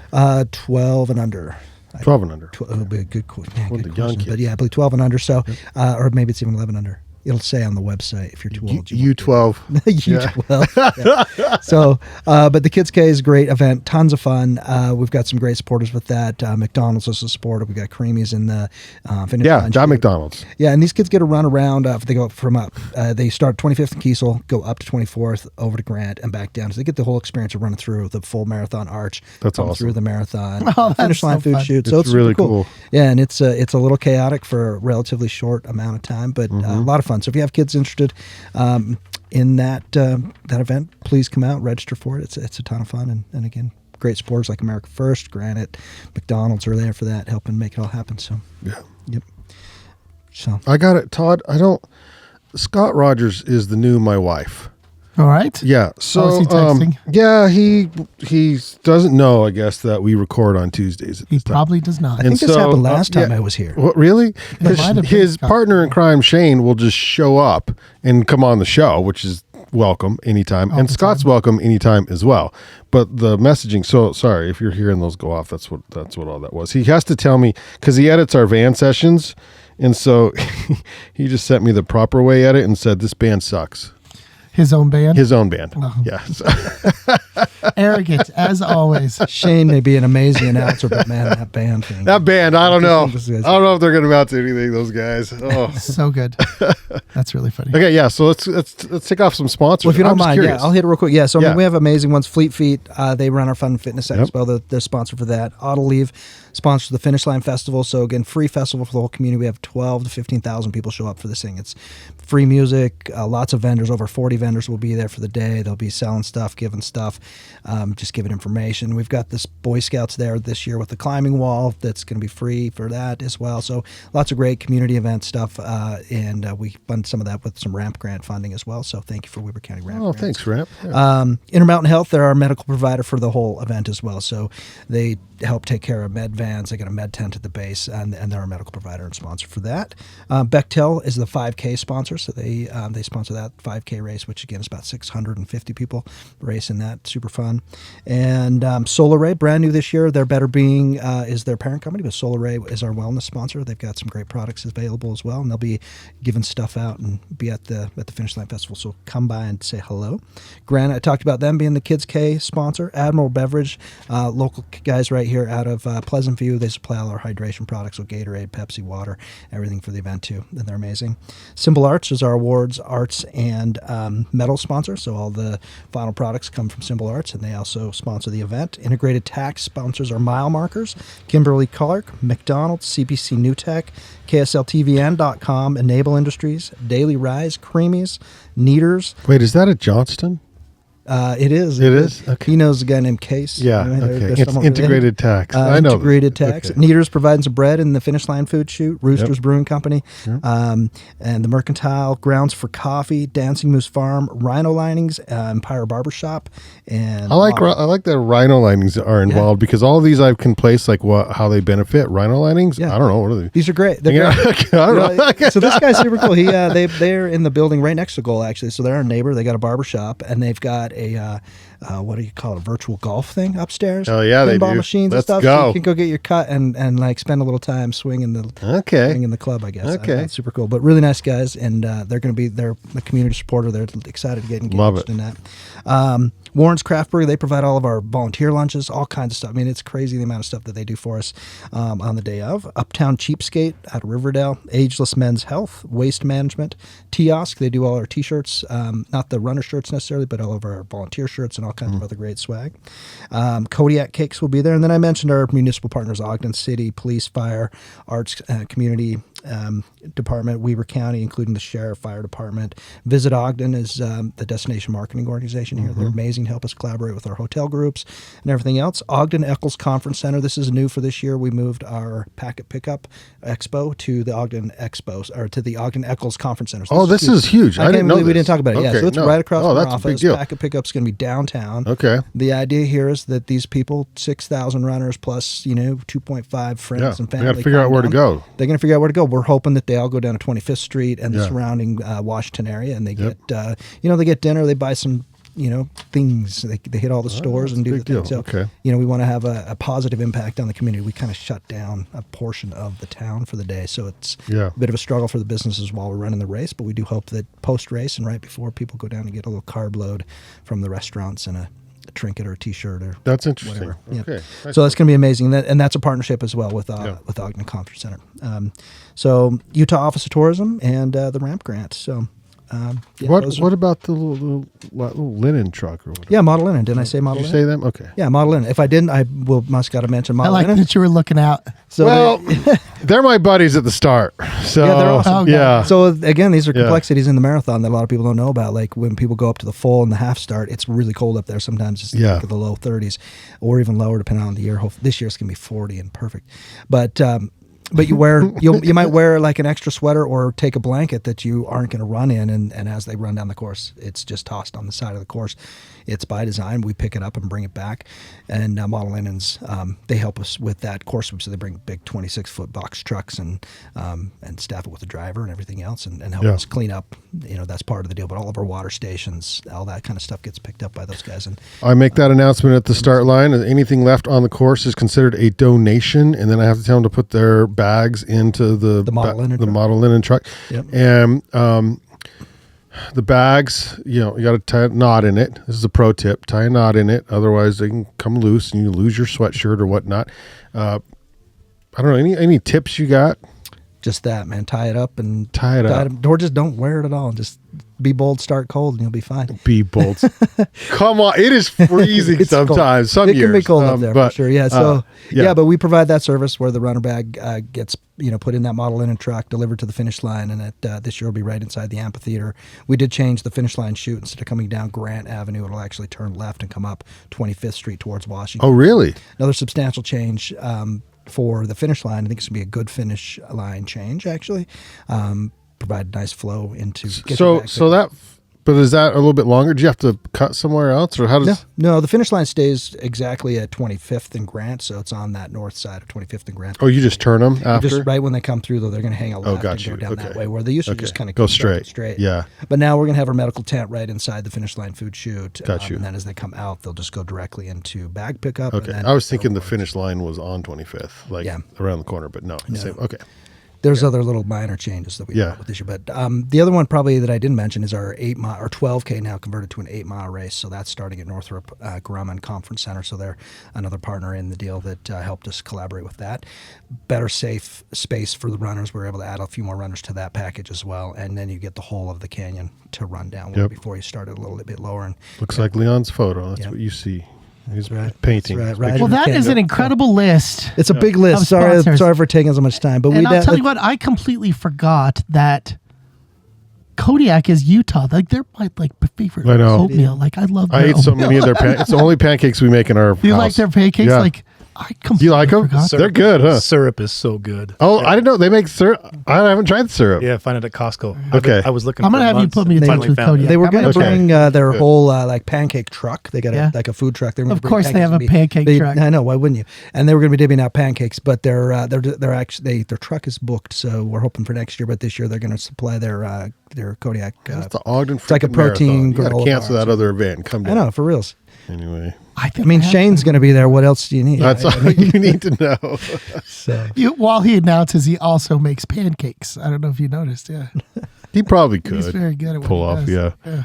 12 and under. 12 and under. It'll be a good the young question. kids. But yeah, I believe 12 and under. So, or maybe it's even 11 under. It'll say on the website if you're too old. U12. U12. Yeah. So, but the Kids K is a great event, tons of fun. We've got some great supporters with that. McDonald's is a supporter. We got Creamies in the finish line. John McDonald's. Yeah, and these kids get to run around. They go they start 25th in Kiesel, go up to 24th, over to Grant, and back down. So they get the whole experience of running through the full marathon arch. That's awesome. Through the marathon, Oh, finish line so food fun. shoot. So It's it's really super cool. Yeah, and it's a little chaotic for a relatively short amount of time, but a lot of fun. So if you have kids interested in that event, please come out, register for it. It's a ton of fun, and again, great supporters like America First, Granite, McDonald's are there for that, helping make it all happen. So Yeah. yep. So I got it, Todd. Scott Rogers is the new my wife. All right. Yeah. So is he texting? yeah, he doesn't know, I guess, that we record on Tuesdays. At He this time. probably does not. I think this so, happened last time yeah. I was here. What, really? 'Cause might have been his Scott. partner in crime, Shane, will just show up and come on the show, which is welcome anytime. And Scott's welcome anytime as well. But the messaging, so sorry if you're hearing those go off, that's what all that was. He has to tell me, because he edits our van sessions, and so he just sent me the proper way edit and said, this band sucks. His own band. His own band. Oh. Yeah. So- Arrogant, as always. Shane may be an amazing announcer, but man, that band thing. that band, I don't know. This is- I don't know if they're going to amount to anything, those guys. Oh. So good. That's really funny. Okay, yeah. So let's take off some sponsors. Well, if you don't I'm just mind, curious. yeah, I'll hit it real quick. Yeah, so I Yeah. mean, we have amazing ones. Fleet Feet, they run our Fun Fitness Expo. They're sponsor for that. Autoleave sponsors the Finish Line Festival. So again, free festival for the whole community. We have 12 to 15,000 people show up for this thing. It's free music, lots of vendors. Over 40 vendors will be there for the day. They'll be selling stuff, giving stuff, just giving information. We've got this Boy Scouts there this year with the climbing wall that's going to be free for that as well. So lots of great community event stuff, and we fund some of that with some RAMP grant funding as well. So thank you for Weber County RAMP. Oh, grants. thanks, Ramp. Yeah. Intermountain Health, they're our medical provider for the whole event as well. So they help take care of med vans. They got a med tent at the base, and they're our medical provider and sponsor for that. Bechtel is the 5K sponsor, so they sponsor that 5K race, which again is about 650 people racing that. Super fun. And Solar Ray, brand new this year. Their Better Being is their parent company, but Solar Ray is our wellness sponsor. They've got some great products available as well, and they'll be giving stuff out and be at the Finish Line Festival. So come by and say hello. Granite, I talked about them being the Kids K sponsor. Admiral Beverage, local guys right here out of Pleasant View. They supply all our hydration products, so Gatorade, Pepsi, water, everything for the event too. And they're amazing. Symbol Arts is our awards, arts, and medal sponsor. So all the final products come from Symbol Arts, and they also sponsor the event. Integrated Tax sponsors are Mile Markers, Kimberly Clark, McDonald's, CPC New Tech, KSLTVN.com, Enable Industries, Daily Rise, Creamies, Neaters. Wait, is that at Johnston? It is. It is? Okay. He knows a guy named Case. Yeah. You know, Okay. there's It's someone over there. integrated tax. I know. Integrated Tax. Okay. Neaters providing some bread in the Finish Line food shoot. Roosters Brewing Company. And the Mercantile, Grounds for Coffee, Dancing Moose Farm, Rhino Linings, Empire Barbershop. And I like that rhino linings are involved because all of these I can place like how they benefit rhino linings. Yeah. I don't know, what are they? These are great. They're Yeah, great. I don't know. So this guy's super cool. They're in the building right next to Goal, actually. So they're our neighbor. They got a barbershop, and they've got a what do you call it? A virtual golf thing upstairs. Oh, yeah, they Pinball do. machines Let's and stuff. go. So you can go get your cut and like spend a little time swinging the club, I guess. Okay. That's super cool. But really nice guys, and they're a community supporter. They're excited to get engaged Love it. in that. Warren's Craft Brewery, they provide all of our volunteer lunches, all kinds of stuff. I mean, it's crazy the amount of stuff that they do for us on the day of. Uptown Cheapskate out of Riverdale, Ageless Men's Health, Waste Management, Kiosk, they do all our t-shirts, not the runner shirts necessarily, but all of our volunteer shirts and all kinds of other great swag. Kodiak Cakes will be there. And then I mentioned our municipal partners, Ogden City, Police, Fire, Arts, Community Department, Weber County, including the Sheriff, Fire Department. Visit Ogden is the destination marketing organization here. They're amazing, help us collaborate with our hotel groups and everything else. Ogden Eccles Conference Center, this is new for this year. We moved our packet pickup expo to the Ogden Expos, or to the Ogden Eccles Conference Center. Oh, this is huge. I didn't know believe we this. didn't talk about it. Yeah, Okay, so it's no. right across Oh, from our that's a big office. deal. Packet pickup's going to be downtown. Okay. The idea here is that these people, 6,000 runners plus, 2.5 friends Yeah. and We family. got to figure out come where to down. go. They're going to figure out where to go. We're hoping that they all go down to 25th Street and the Yeah. surrounding Washington area, and they get, they get dinner. They buy some things. They hit all the stores and do the big deal. thing. So, Okay. we want to have a positive impact on the community. We kind of shut down a portion of the town for the day. So it's a bit of a struggle for the businesses while we're running the race, but we do hope that post-race and right before, people go down and get a little carb load from the restaurants and a trinket or a T-shirt or That's interesting. whatever. Okay. Nice. So that's going to be amazing, and that's a partnership as well with Ogden Conference Center. So Utah Office of Tourism and the Ramp Grant. So what about the little linen truck or whatever? Yeah, Model Linen. Didn't I say Model Did you Linen? say them? Okay. Yeah, Model Linen. If I didn't, I must got to mention I Model like Linen. that you were looking out. So They're my buddies at the start. So Yeah, they're awesome. Okay. yeah. So again, these are complexities in the marathon that a lot of people don't know about. Like when people go up to the full and the half start, it's really cold up there. Sometimes it's like the low 30s or even lower depending on the year. This year it's going to be 40 and perfect. But you might wear like an extra sweater or take a blanket that you aren't going to run in, and as they run down the course, it's just tossed on the side of the course. It's by design. We pick it up and bring it back, and Model Linens, they help us with that course sweep. So they bring big 26-foot box trucks and staff it with a driver and everything else, and help us clean up. That's part of the deal. But all of our water stations, all that kind of stuff gets picked up by those guys. And I make that announcement at the start line. Anything left on the course is considered a donation, and then I have to tell them to put their bags into the Model Linen truck. Yep. And the bags, you got to tie a knot in it. This is a pro tip: tie a knot in it, otherwise they can come loose and you lose your sweatshirt or whatnot. I don't know, any tips you got? just that, man. Tie it up and Tie it up. Or just don't wear it at all. Just be bold, start cold, and you'll be fine. Be bold. Come on. It is freezing It's sometimes. cold. Some it years. can be cold up there but, for sure. Yeah. So yeah, but we provide that service where the runner bag gets put in that Model Linen truck, delivered to the finish line, and this year will be right inside the amphitheater. We did change the finish line chute. Instead of coming down Grant Avenue, it'll actually turn left and come up 25th Street towards Washington. Oh, really? Another substantial change for the finish line. I think it's going to be a good finish line change, actually. Provide a nice flow into. But is that a little bit longer? Do you have to cut somewhere else, or how does? No, the finish line stays exactly at 25th and Grant, so it's on that north side of 25th and Grant. Oh, you just turn them after? Just right when they come through, though, they're going to hang a left got and you. go down that Okay. way, where they used to just kind of go straight. Yeah. But now we're going to have our medical tent right inside the finish line food chute. Got you. And then as they come out, they'll just go directly into bag pickup. Okay. And then I was thinking the finish line was on 25th, like around the corner, but no. Same. Okay. There's other little minor changes that we brought with this year. But the other one probably that I didn't mention is our 8-mile or 12K now converted to an 8-mile race. So that's starting at Northrop Grumman Conference Center. So they're another partner in the deal that helped us collaborate with that. Better safe space for the runners. We were able to add a few more runners to that package as well. And then you get the whole of the canyon to run down before you start it a little bit lower. And looks like Leon's photo. That's what you see. He's painting. That's right. Well, that is an incredible list. It's a big list. Sorry for taking so much time. But and I'll tell you what, I completely forgot that Kodiak is Utah. Like they're my favorite oatmeal. Like I love. I ate so many of their pancakes. It's the only pancakes we make in our house. You like their pancakes? Yeah. Like I completely Do you like them? forgot. They're good, huh? Syrup is so good. Oh, I didn't know they make syrup. I haven't tried the syrup. Yeah, find it at Costco. Okay. I was looking. I'm gonna for have you months put me and in touch finally with found it. Kodiak. they were going to Okay. bring their whole pancake truck. They got a food truck. They were gonna Of bring course, they have a pancakes. pancake truck. I know. Why wouldn't you? And they were going to be dipping out pancakes, but they're actually their truck is booked. So we're hoping for next year. But this year they're going to supply their Kodiak. It's the Ogden. It's like a freaking protein marathon. You got granola to cancel bar. that other event and come I down. know, for reals. Anyway, I I mean, Shane's going to be there. What else do you need? that's all you need to know. So While he announces, he also makes pancakes. I don't know if you noticed. Yeah, He probably could. he's very good at what pull he off. does. Yeah.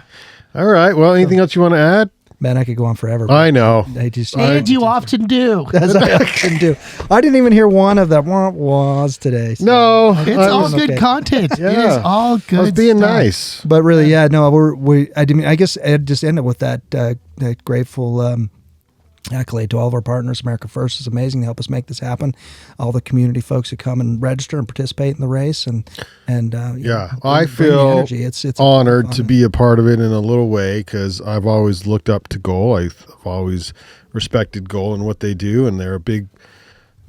All right. Well, anything else you want to add? man, I could go on forever. I know. And you often do. As I often do. I didn't even hear one of the was today. So. No, It's I all was- good content. It is Yeah. all good. I was being stuff. nice. But really, I didn't. I guess I'd just end it with that grateful accolade to all of our partners. America First is amazing. They help us make this happen. All the community folks who come and register and participate in the race, and I bring the feel energy. It's honored to be a part of it in a little way because I've always looked up to Goal. I've always respected Goal and what they do, and they're a big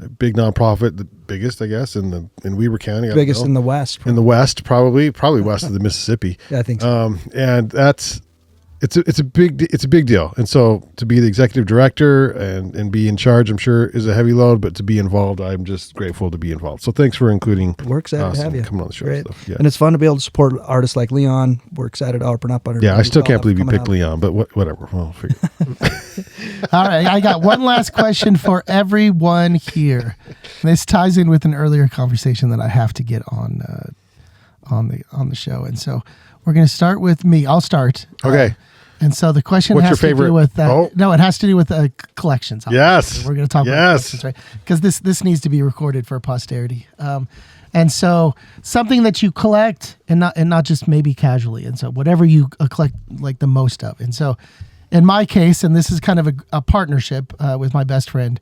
nonprofit, the biggest, I guess, in Weber County. I don't biggest know. in the West. In the West, probably west of the Mississippi. Yeah, I think so. And that's it's a big deal. And so to be the executive director and be in charge, I'm sure is a heavy load, but to be involved, I'm just grateful to be involved. So thanks for including We're excited us to have and you. coming on the show. Great. And stuff. Yeah. And it's fun to be able to support artists like Leon. We're excited to open up on Yeah, I still can't believe you coming picked out. Leon, but whatever. Well, figure. All right, I got one last question for everyone here. This ties in with an earlier conversation that I have to get on the show, and so we're going to start with me. I'll start. Okay. And so the question What's has your to favorite- do with Oh. no, it has to do with collections. Yes. We're going to talk about Yes. collections, right? Because this needs to be recorded for posterity. And so something that you collect and not just maybe casually. And so whatever you collect like the most of. And so in my case, and this is kind of a partnership with my best friend,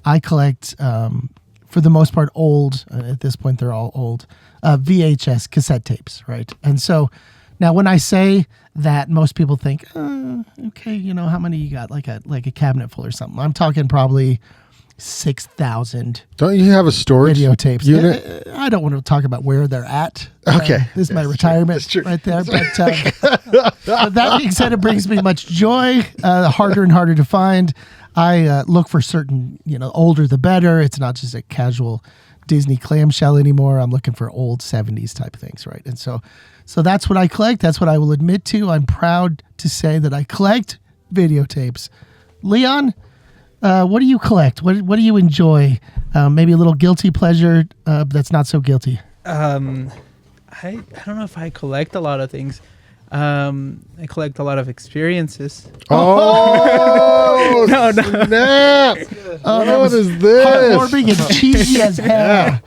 I collect for the most part old. At this point, they're all old VHS cassette tapes, right? And so now when I say that, most people think, okay, how many you got? Like a cabinet full or something. I'm talking probably 6,000 Don't you have a storage videotapes. unit? I don't want to talk about where they're at. Okay. This is my That's true. retirement That's true. right there. But that being said, it brings me much joy. Harder and harder to find. I look for certain, older the better. It's not just a casual Disney clamshell anymore. I'm looking for old 70s type things, right? And so that's what I collect. That's what I will admit to. I'm proud to say that I collect videotapes. Leon, what do you collect? What do you enjoy? Maybe a little guilty pleasure that's not so guilty. I don't know if I collect a lot of things. I collect a lot of experiences. Oh, No. snap. What is this? Heartwarming and cheesy as hell.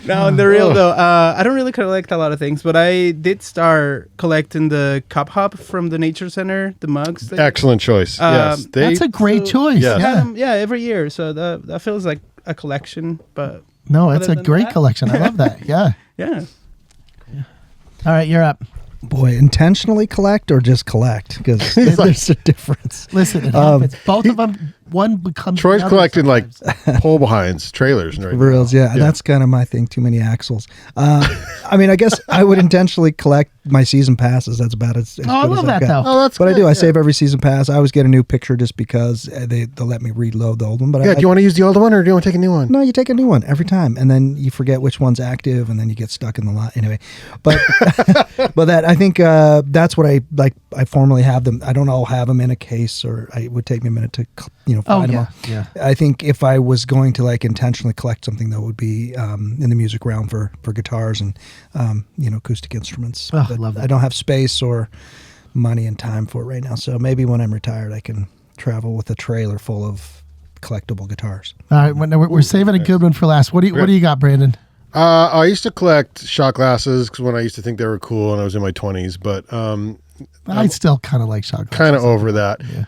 No, on the real though, I don't really collect a lot of things, but I did start collecting the cup hop from the Nature Center, the mugs. Excellent choice. Yes. That's a great choice. Yes. Yeah. Every year. So that feels like a collection, but No, it's a Other than great that- collection. I love that. Yeah. yeah. All right, you're up. Boy, intentionally collect or just collect? Because there's a difference. Listen, it happens. Both of them, one becomes Troy's the other collecting like sometimes. pole behinds, trailers. Right Reels, now. yeah, that's kind of my thing. Too many axles. I guess I would intentionally collect my season passes. That's about as I good love as I've that, got. though. Oh, that's But good. I do. I yeah. save every season pass. I always get a new picture just because they'll let me reload the old one. But Yeah, do you want to use the old one or do you want to take a new one? No, you take a new one every time, and then you forget which one's active, and then you get stuck in the line. Anyway, but that I think that's what I like. I formally have them. I don't all have them in a case, or it would take me a minute to find them all. yeah. I think if I was going to intentionally collect something, though, it would be in the music realm for guitars and acoustic instruments. Oh, I But love that. I don't have space or money and time for it right now. So maybe when I'm retired, I can travel with a trailer full of collectible guitars. All right, we're saving a good one for last. What do you got, Brandon? I used to collect shot glasses because when I used to think they were cool and I was in my 20s, but I still kind of like shot glasses. kind of over that. Yeah.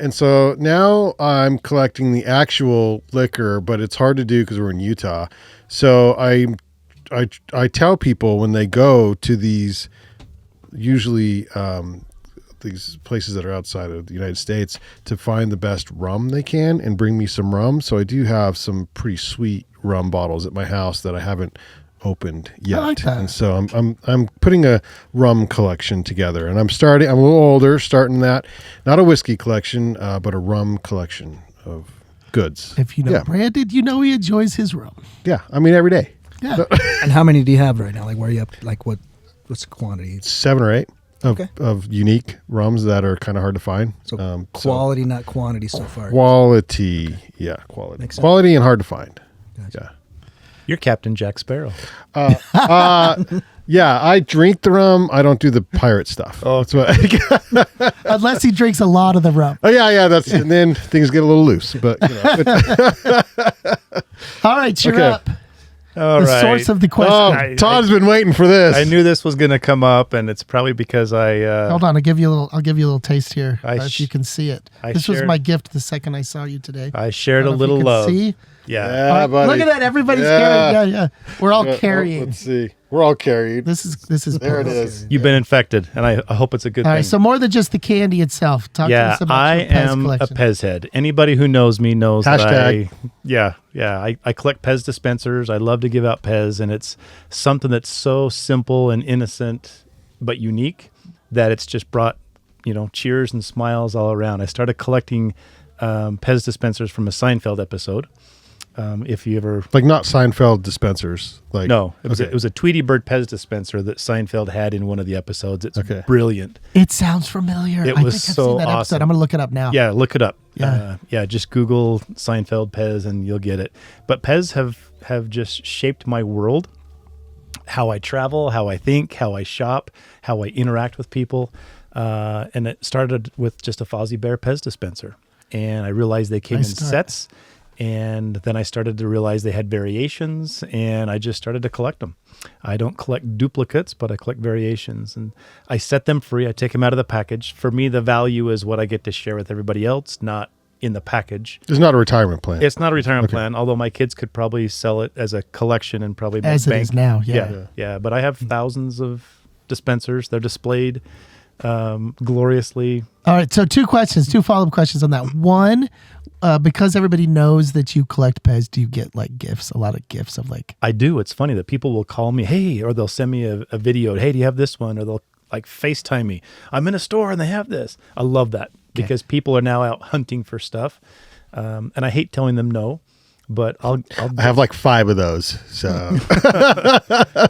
And so now I'm collecting the actual liquor, but it's hard to do because we're in Utah. So I tell people when they go to these, usually these places that are outside of the United States, to find the best rum they can and bring me some rum. So I do have some pretty sweet rum bottles at my house that I haven't opened yet. like that. And so I'm putting a rum collection together, and I'm a little older, starting that, not a whiskey collection, but a rum collection of goods. If you know Yeah. Brandon, you know he enjoys his rum. Yeah, I mean every day. Yeah. And how many do you have right now? Like where are you up? Like what's the quantity? 7 or 8 Okay. of unique rums that are kind of hard to find. So quality, not quantity so far. Quality, yeah, quality. Makes sense. Quality and hard to find. Gotcha. You're Captain Jack Sparrow. Yeah, I drink the rum. I don't do the pirate stuff. Oh. That's what. Unless he drinks a lot of the rum. Oh yeah. That's and then things get a little loose. But All right, you're Okay. up. All The right. source of the question. oh, Todd's been waiting for this. I knew this was going to come up, and it's probably because I. Hold on, I'll give you a little taste here. I if you can see it. I This was shared- my gift the second I saw you today. I shared a I don't know if little you can love. See? Yeah. Yeah, All right, buddy. look at that. Everybody's Yeah. carrying. Yeah. We're all Yeah, oh, carrying. let's see. We're all carried. This is There it perfect. is. You've been infected, and I hope it's a good All thing. right, so more than just the candy itself. Talk to Yeah, us about I your Pez am collection. a Pez head. Anybody who knows me knows that Hashtag. I collect Pez dispensers. I love to give out Pez, and it's something that's so simple and innocent but unique that it's just brought cheers and smiles all around. I started collecting Pez dispensers from a Seinfeld episode. If you ever Like not Seinfeld dispensers. Like no, it was okay. it was a Tweety Bird Pez dispenser that Seinfeld had in one of the episodes. It's Okay. brilliant. It sounds familiar. It I was think I've so seen that awesome. episode. I'm going to look it up now. Yeah, look it up. Yeah. Just Google Seinfeld Pez and you'll get it. But Pez have just shaped my world, how I travel, how I think, how I shop, how I interact with people. And it started with just a Fozzie Bear Pez dispenser. And I realized they came Nice in start. sets. And then I started to realize they had variations, and I just started to collect them. I don't collect duplicates, but I collect variations. And I set them free. I take them out of the package. For me, the value is what I get to share with everybody else, not in the package. It's not a retirement plan. It's not a retirement plan, although my kids could probably sell it as a collection and probably make As it bank. is now, yeah. Yeah. But I have thousands of dispensers. They're displayed gloriously. All right, so two follow-up questions on that. One, because everybody knows that you collect Pez, do you get like gifts, a lot of gifts of like... I do. It's funny that people will call me, hey, or they'll send me a video. Hey, do you have this one? Or they'll like FaceTime me. I'm in a store and they have this. I love that because people are now out hunting for stuff. And I hate telling them no, but I'll I have like 5 of those. So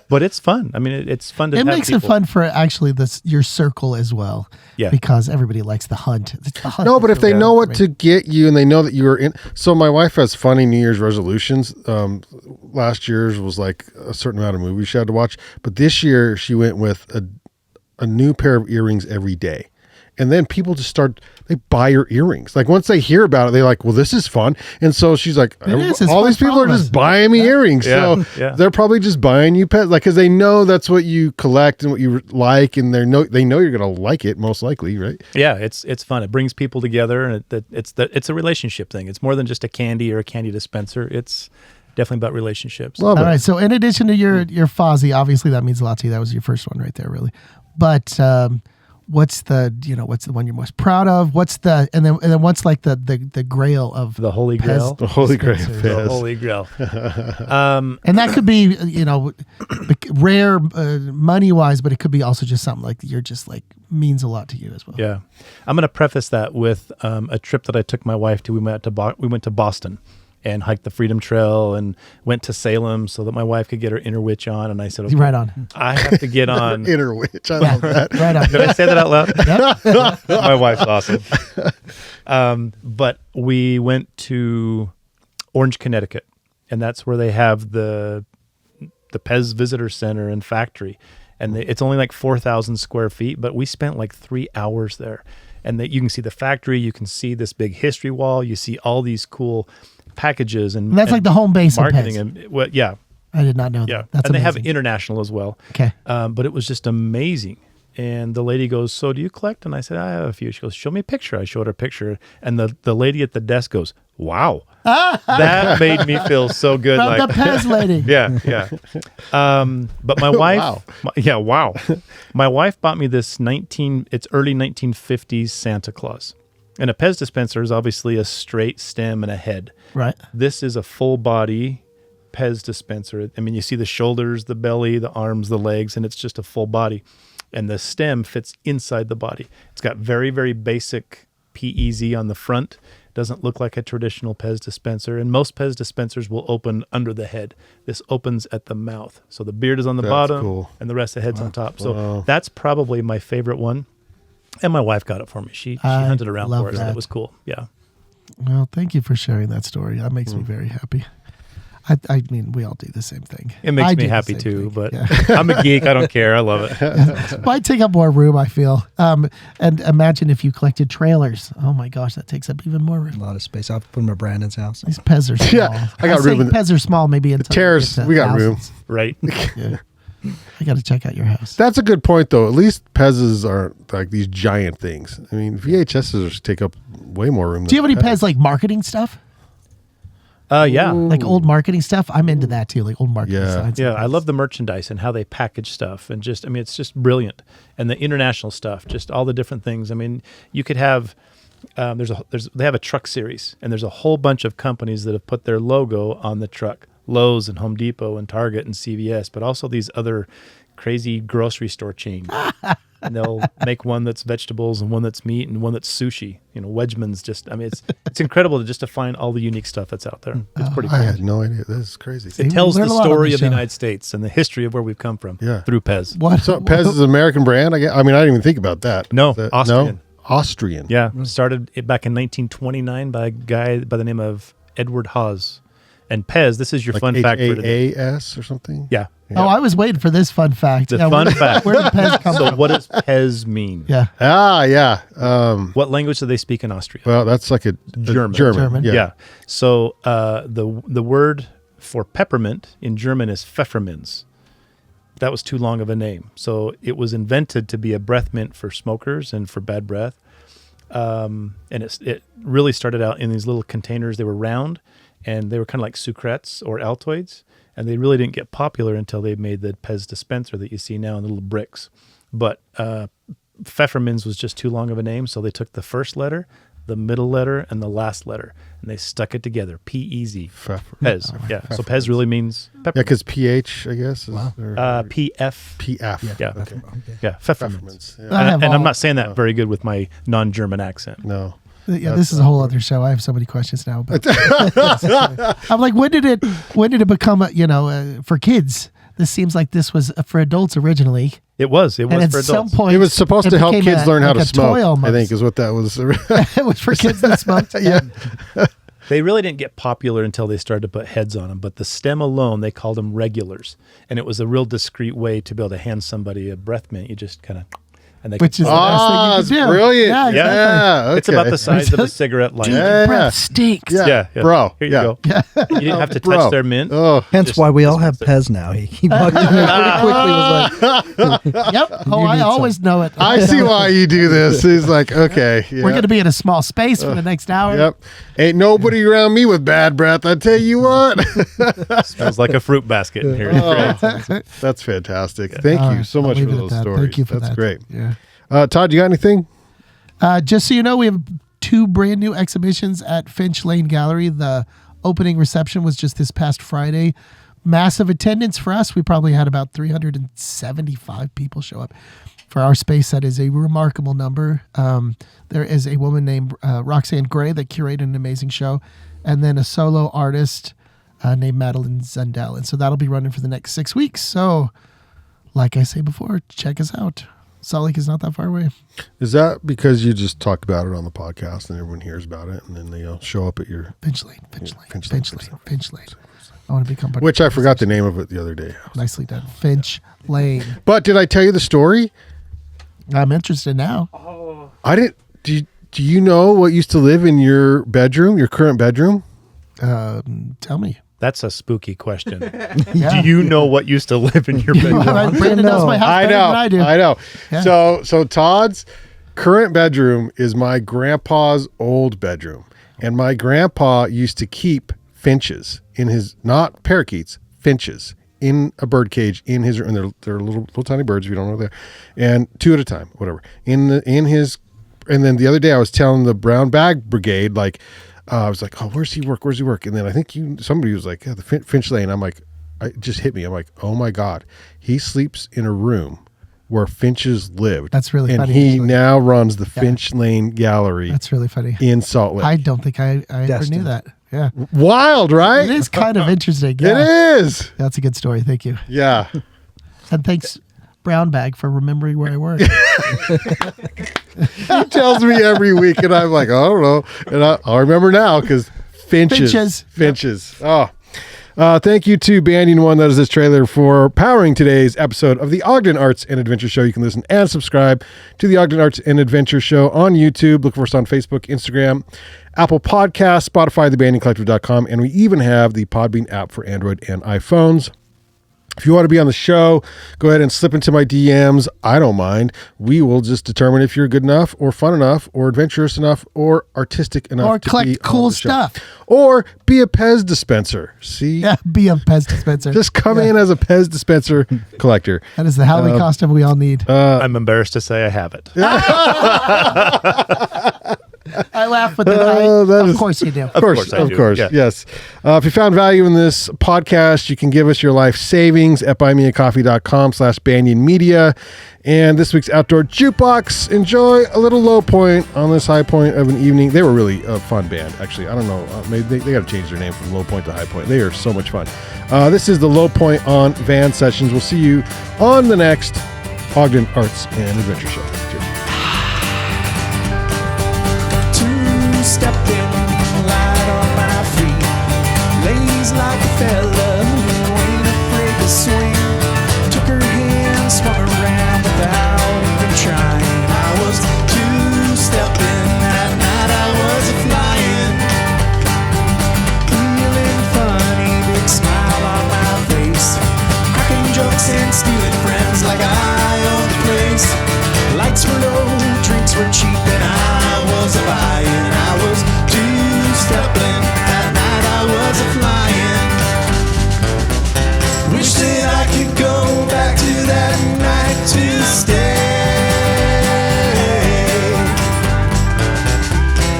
but it's fun. I mean, it's fun to It have makes people. it fun for actually your circle as well. Yeah. Because everybody likes the hunt. It's the hunt no, but that's if they really know fun what for to me. get you and they know that you are in. So my wife has funny New Year's resolutions. Last year's was like a certain amount of movies she had to watch, but this year she went with a new pair of earrings every day. And then people just they buy her earrings. Like once they hear about it, they're like, well, this is fun. And so she's like, is. It's all fun these people for all are of just us. buying me earrings. Yeah. So Yeah. they're probably just buying you pets. Like, cause they know that's what you collect and what you like. And they know you're going to like it most likely. Right. Yeah, it's fun. It brings people together, and it's a relationship thing. It's more than just a candy or a candy dispenser. It's definitely about relationships. Love All it. right, so in addition to your Fozzie, obviously that means a lot to you. That was your first one right there, really. But what's the one you're most proud of? And then what's like the grail of The Holy Pez Grail. The Holy Grail. dispensers? The Pez. Holy Grail. And that could be rare money wise, but it could be also just something like you're just like means a lot to you as well. Yeah, I'm going to preface that with a trip that I took my wife to. We went to Boston and hiked the Freedom Trail and went to Salem so that my wife could get her inner witch on. And I said, okay, Right on. I have to get on. Inner witch. I love that. Right on. Did I say that out loud? My wife's awesome. But we went to Orange, Connecticut, and that's where they have the Pez Visitor Center and factory. And it's only like 4,000 square feet, but we spent like 3 hours there. And you can see the factory, you can see this big history wall, you see all these cool packages and That's like the home base of marketing. Pez. And well, yeah, I did not know yeah. that. That's and they have amazing. international as well. Okay. But it was just amazing. And the lady goes, so do you collect? And I said, I have a few. She goes, show me a picture. I showed her a picture. And the lady at the desk goes, wow. That made me feel so good. From Like, the Pez lady. yeah. But my wife, Wow. wow. My wife bought me this it's early 1950s Santa Claus. And a Pez dispenser is obviously a straight stem and a head. Right. This is a full body Pez dispenser. I mean, you see the shoulders, the belly, the arms, the legs, and it's just a full body. And the stem fits inside the body. It's got very, very basic PEZ on the front. Doesn't look like a traditional Pez dispenser. And most Pez dispensers will open under the head. This opens at the mouth. So the beard is on the That's bottom cool. and the rest of the head's on top. So that's probably my favorite one. And my wife got it for me. She hunted around love for it, so that. it was cool. Yeah. Well, thank you for sharing that story. That makes me very happy. I mean, we all do the same thing. It makes I me do the happy same too, thing. but Yeah. I'm a geek. I don't care. I love it. Might take up more room, I feel. And imagine if you collected trailers. Oh my gosh, that takes up even more A room. lot of space. I'll put them at Brandon's house. These Pez are small. Yeah, I got say room in- Pez are small, maybe until Terrace, you get to we got room. thousands. Right. Yeah. I got to check out your house. That's a good point, though. At least Pez's aren't like these giant things. I mean, VHSs take up way more room. Do you have any Pez like marketing stuff? Yeah. Like old marketing stuff? I'm into that too, like old marketing Yeah. signs. Yeah, I love the merchandise and how they package stuff, and just, I mean, it's just brilliant. And the international stuff, just all the different things. I mean, you could have, they have a truck series, and there's a whole bunch of companies that have put their logo on the truck, Lowe's and Home Depot and Target and CVS, but also these other crazy grocery store chains. and they'll make one that's vegetables and one that's meat and one that's sushi. Wedgman's it's incredible to find all the unique stuff that's out there. It's pretty cool. I had no idea. This is crazy. It tells the learn a lot on story this of the show. United States and the history of where we've come from through Pez. What? So Pez is an American brand? I didn't even think about that. No, Is that- Austrian. No? Austrian. Yeah, started it back in 1929 by a guy by the name of Edward Haas. And Pez, this is your Like fun fact for today. HAAS or something? Yeah. Oh, I was waiting for this fun fact. The fun fact. Where did Pez come So from? what does Pez mean? Yeah. Yeah. What language do they speak in Austria? Well, that's like a German. German. Yeah. So the word for peppermint in German is Pfefferminz. That was too long of a name. So it was invented to be a breath mint for smokers and for bad breath. And it really started out in these little containers. They were round, and they were kind of like sucrettes or Altoids. And they really didn't get popular until they made the Pez dispenser that you see now in the little bricks. But Pfefferminz was just too long of a name, so they took the first letter, the middle letter, and the last letter, and they stuck it together. P-E-Z. Pez. Yeah. So Pez really means Yeah, peppermint. because pH, I guess. Is, P-F. PF. Yeah. Okay. Yeah. Pfefferminz. Pfefferminz. I Yeah. have And I'm all- not saying that very good with my non-German accent. No. Yeah, this is a whole other show. I have so many questions now. But I'm like, when did it become, for kids? This seems like this was for adults originally. It was. It was And at for some adults. point, It was supposed to help became kids learn how like to a smoke, toy almost. I think is what that was. It was for kids that smoked. Yeah. They really didn't get popular until they started to put heads on them. But the stem alone, they called them regulars. And it was a real discreet way to be able to hand somebody a breath mint. You just kind of... And they Which could is pull it. the best thing you Oh, it's could do. brilliant. Yeah, Yeah. exactly. Okay. It's about the size of a cigarette lighter. Yeah. Breath stinks. Yeah. Yeah. Bro. Here you Yeah. go. You didn't have to Bro. touch their mint. Oh. Hence Just why we all have dispense Pez now. He walked in there pretty quickly. Was like, Yep. Oh, I need always know it. I see why you do this. He's like, okay. Yeah. We're going to be in a small space for the next hour. Yep. Ain't nobody around me with bad breath. I tell you what. Smells like a fruit basket in here. Oh, that's fantastic. Thank you so I'll much leave for it at those that. stories. Thank you for that's that. great. Yeah. Todd, you got anything? Just so you know, we have 2 brand new exhibitions at Finch Lane Gallery. The opening reception was just this past Friday. Massive attendance for us. We probably had about 375 people show up. For our space, that is a remarkable number. There is a woman named Roxanne Gray that curated an amazing show, and then a solo artist named Madeline Zundel. And so that'll be running for the next 6 weeks. So, like I say before, check us out. Salt Lake is not that far away. Is that because you just talk about it on the podcast and everyone hears about it and then they'll show up at your... Finch Lane. I want to become part Which I forgot the name of it the other day. Nicely done. Finch Lane. But did I tell you the story? I'm interested now. I didn't... Do you know what used to live in your bedroom, your current bedroom? Tell me. That's a spooky question. Yeah. Do you know what used to live in your bedroom? Brandon knows my house I better know. than I do. I know. Yeah. So Todd's current bedroom is my grandpa's old bedroom. And my grandpa used to keep finches in his, not parakeets, finches in a bird cage in his, and they're little tiny birds if you don't know they're, and 2 at a time, whatever. In his, and then the other day I was telling the brown bag brigade, like, I was like, oh, where's he work? And then I think somebody was like, yeah, the Finch Lane. I'm like, it just hit me. I'm like, oh my God, he sleeps in a room where finches lived. That's really and funny, he actually. now runs the Finch Lane Gallery That's really funny. in Salt Lake. I don't think I ever knew Destined. that. Yeah. Wild, right? It is kind of interesting. It Yeah. is. That's a good story. Thank you. Yeah. And thanks, Brown Bag, for remembering where I work. He tells me every week, and I'm like, I don't know. And I'll remember now because finches. Oh. Thank you to Banding One, that is this trailer, for powering today's episode of the Ogden Arts and Adventure Show. You can listen and subscribe to the Ogden Arts and Adventure Show on YouTube. Look for us on Facebook, Instagram, Apple Podcasts, Spotify, thebandingcollective.com, and we even have the Podbean app for Android and iPhones. If you want to be on the show, go ahead and slip into my DMs. I don't mind. We will just determine if you're good enough or fun enough or adventurous enough or artistic enough Or to collect be cool on the show. stuff. Or be a Pez dispenser. See? Yeah, be a Pez dispenser. Just come in as a Pez dispenser collector. That is the Halloween costume we all need. I'm embarrassed to say I have it. I laugh, but then of course you do. Of course, I do. Yeah. yes. If you found value in this podcast, you can give us your life savings at buymeacoffee.com/banyanmedia. And this week's Outdoor Jukebox, enjoy a little low point on this high point of an evening. They were really a fun band, actually. I don't know. Maybe they got to change their name from Low Point to High Point. They are so much fun. This is the Low Point on Van Sessions. We'll see you on the next Ogden Arts and Adventure Show. Cheers. Two-stepping light on my feet, lays like a fella who ain't afraid to swing. Took her hand, swung around without even trying. I was two-stepping that night, I was flying, feeling funny, big smile on my face, cracking jokes and stealing friends like I owned the place. Lights were low, drinks were cheap, and I was a buying. I was two-stepping that night, I was a flying. Wish that I could go back to that night to stay.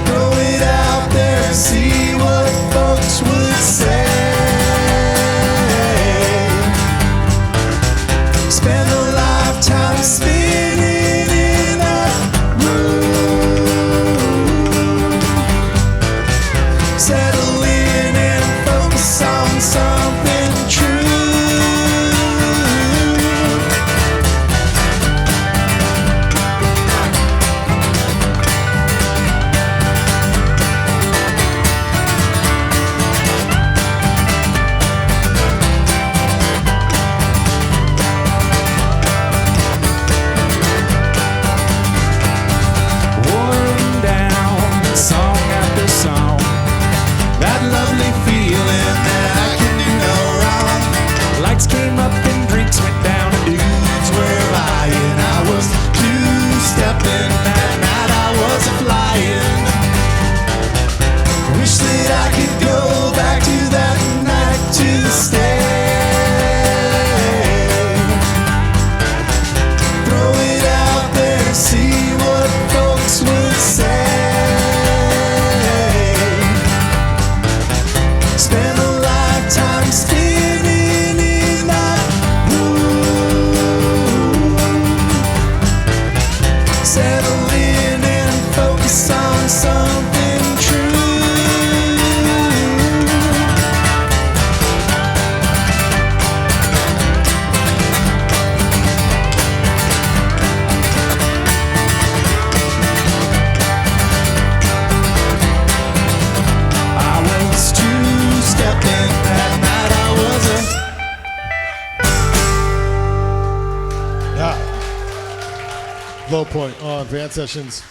Throw it out there, see what folks would say. Spend a lifetime spinning in a room. Settle in and focus on something true. Worn down, song after song, that lovely feeling that I can do no wrong. Lights came up and drinks went down and dudes were buying. I was two-stepping that night, I was flying. Wish that I could go back to that night to stay. Throw it out there, see what folks would say. Spend a lifetime spinning in that room. Settle in and focus on something true. I was two-stepping that night, I was a Yeah. Low Point on Van Sessions.